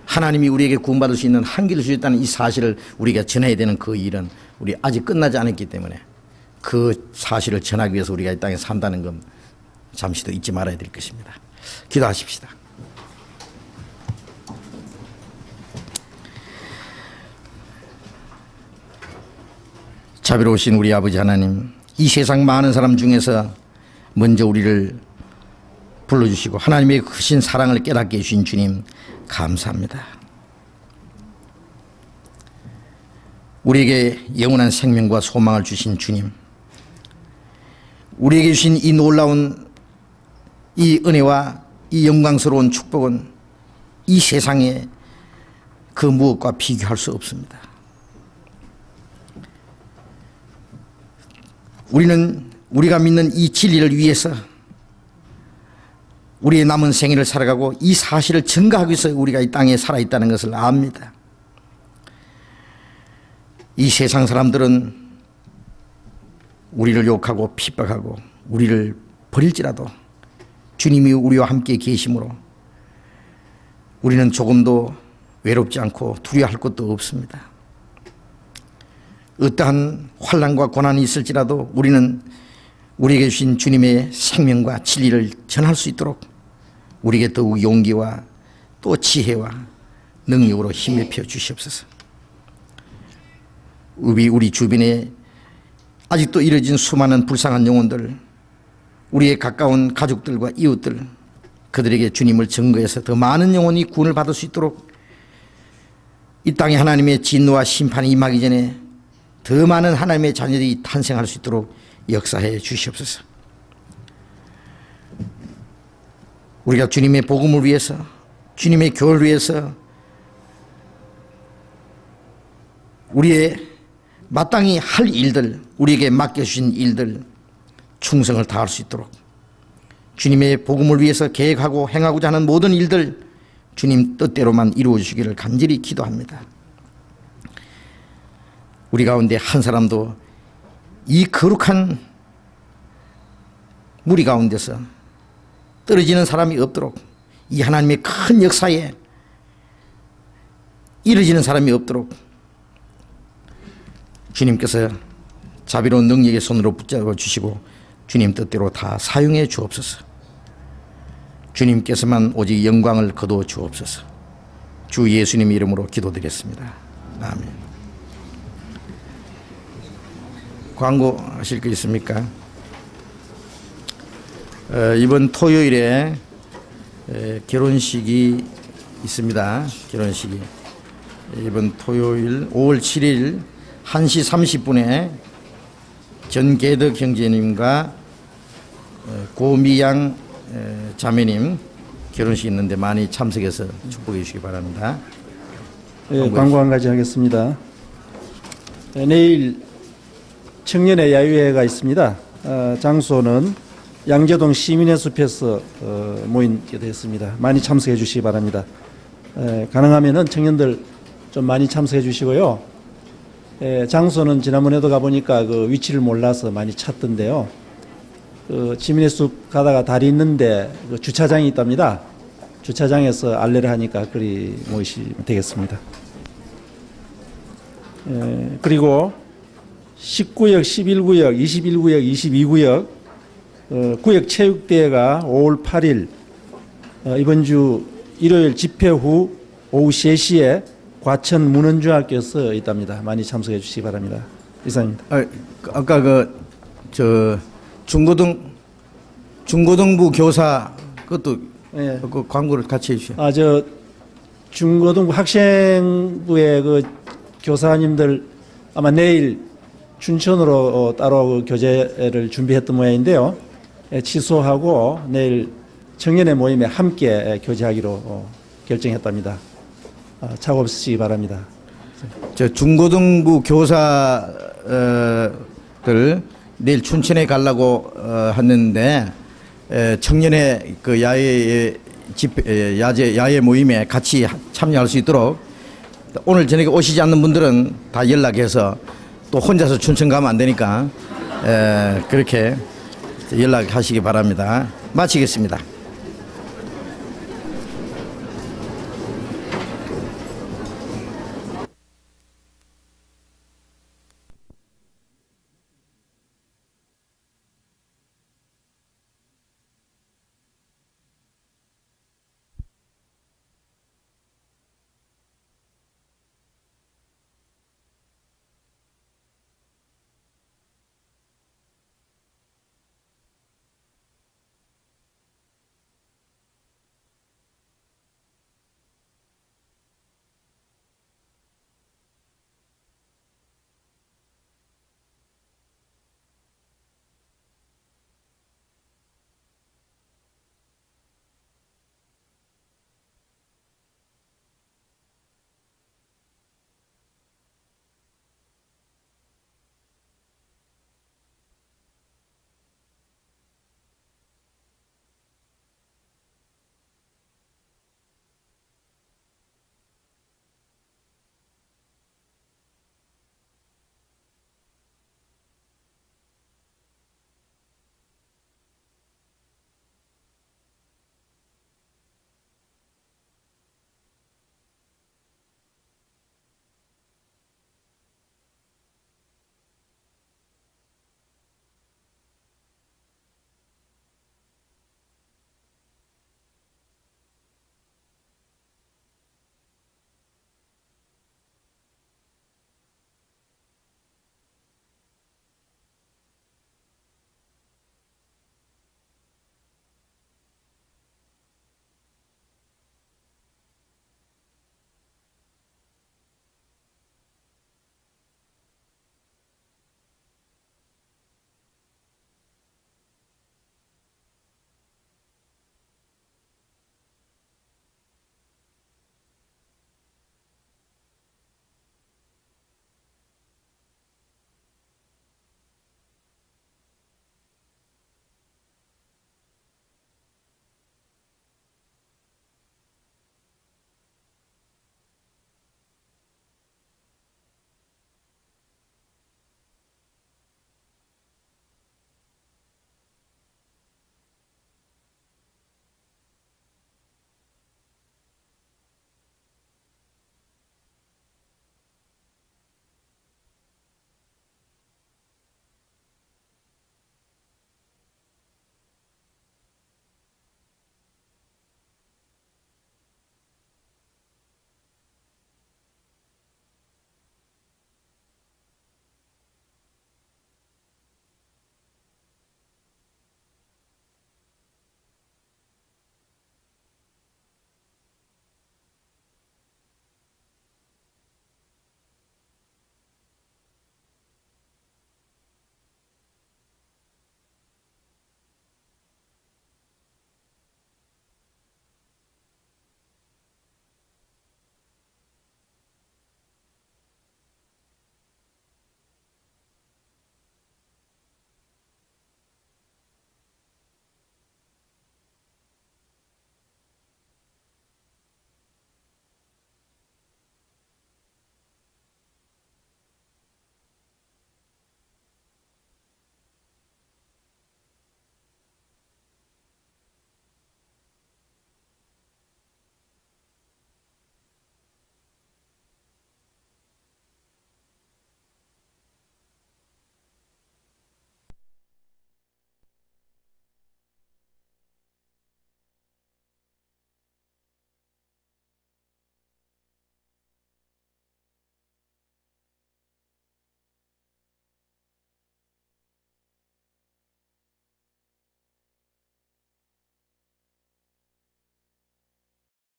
[SPEAKER 1] 하나님이 우리에게 구원받을 수 있는 한길을 주셨다는 이 사실을 우리가 전해야 되는 그 일은 우리 아직 끝나지 않았기 때문에 그 사실을 전하기 위해서 우리가 이 땅에 산다는 건 잠시도 잊지 말아야 될 것입니다. 기도하십시다. 자비로우신 우리 아버지 하나님, 이 세상 많은 사람 중에서 먼저 우리를 불러주시고 하나님의 크신 사랑을 깨닫게 해주신 주님 감사합니다. 우리에게 영원한 생명과 소망을 주신 주님, 우리에게 주신 이 놀라운 이 은혜와 이 영광스러운 축복은 이 세상에 그 무엇과 비교할 수 없습니다. 우리는 우리가 믿는 이 진리를 위해서 우리의 남은 생애를 살아가고 이 사실을 증거하기 위해서 우리가 이 땅에 살아있다는 것을 압니다. 이 세상 사람들은 우리를 욕하고 핍박하고 우리를 버릴지라도 주님이 우리와 함께 계심으로 우리는 조금도 외롭지 않고 두려워할 것도 없습니다. 어떠한 환난과 고난이 있을지라도 우리는 우리에게 주신 주님의 생명과 진리를 전할 수 있도록 우리에게 더욱 용기와 또 지혜와 능력으로 힘을 피워 주시옵소서. 우리 주변에 아직도 이뤄진 수많은 불쌍한 영혼들, 우리의 가까운 가족들과 이웃들, 그들에게 주님을 증거해서 더 많은 영혼이 구원을 받을 수 있도록 이 땅에 하나님의 진노와 심판이 임하기 전에 더 많은 하나님의 자녀들이 탄생할 수 있도록 역사해 주시옵소서. 우리가 주님의 복음을 위해서, 주님의 교회를 위해서 우리의 마땅히 할 일들, 우리에게 맡겨주신 일들 충성을 다할 수 있도록 주님의 복음을 위해서 계획하고 행하고자 하는 모든 일들 주님 뜻대로만 이루어 주시기를 간절히 기도합니다. 우리 가운데 한 사람도 이 거룩한 무리 가운데서 떨어지는 사람이 없도록, 이 하나님의 큰 역사에 이루어지는 사람이 없도록 주님께서 자비로운 능력의 손으로 붙잡아 주시고 주님 뜻대로 다 사용해 주옵소서. 주님께서만 오직 영광을 거두어 주옵소서. 주 예수님 이름으로 기도드렸습니다. 아멘. 광고 하실 거 있습니까? 이번 토요일에 결혼식이 있습니다. 결혼식이 이번 토요일 5월 7일 1시 30분에 전계덕 형제님과 고미양 자매님 결혼식이 있는데 많이 참석해서 축복해 주시기 바랍니다.
[SPEAKER 2] 네, 광고 한 가지 하겠습니다. 내일 청년의 야유회가 있습니다. 장소는 양재동 시민의 숲에서 모이게 됐습니다. 많이 참석해 주시기 바랍니다. 가능하면은 청년들 좀 많이 참석해 주시고요. 장소는 지난번에도 가보니까 그 위치를 몰라서 많이 찾던데요. 그 지민의 숲 가다가 다리 있는데 그 주차장이 있답니다. 주차장에서 안내를 하니까 그리 모이시면 되겠습니다. 그리고 19역, 11구역, 21구역, 22구역 구역 체육대회가 5월 8일 이번 주 일요일 집회 후 오후 3시에 과천 문헌중학교에서 있답니다. 많이 참석해 주시기 바랍니다. 이상입니다.
[SPEAKER 1] 아까 중고등부 교사 그것도
[SPEAKER 2] 예.
[SPEAKER 1] 그 광고를 같이 해주세요.
[SPEAKER 2] 중고등부 학생부의 그 교사님들 아마 내일 춘천으로 따로 그 교재를 준비했던 모양인데요. 취소하고 내일 청년의 모임에 함께 교제하기로 결정했답니다. 착오 없으시기 바랍니다.
[SPEAKER 1] 중고등부 교사들 내일 춘천에 가려고 했는데 청년의 그 야외 모임에 같이 참여할 수 있도록 오늘 저녁에 오시지 않는 분들은 다 연락해서 또 혼자서 춘천 가면 안 되니까 그렇게 연락하시기 바랍니다. 마치겠습니다.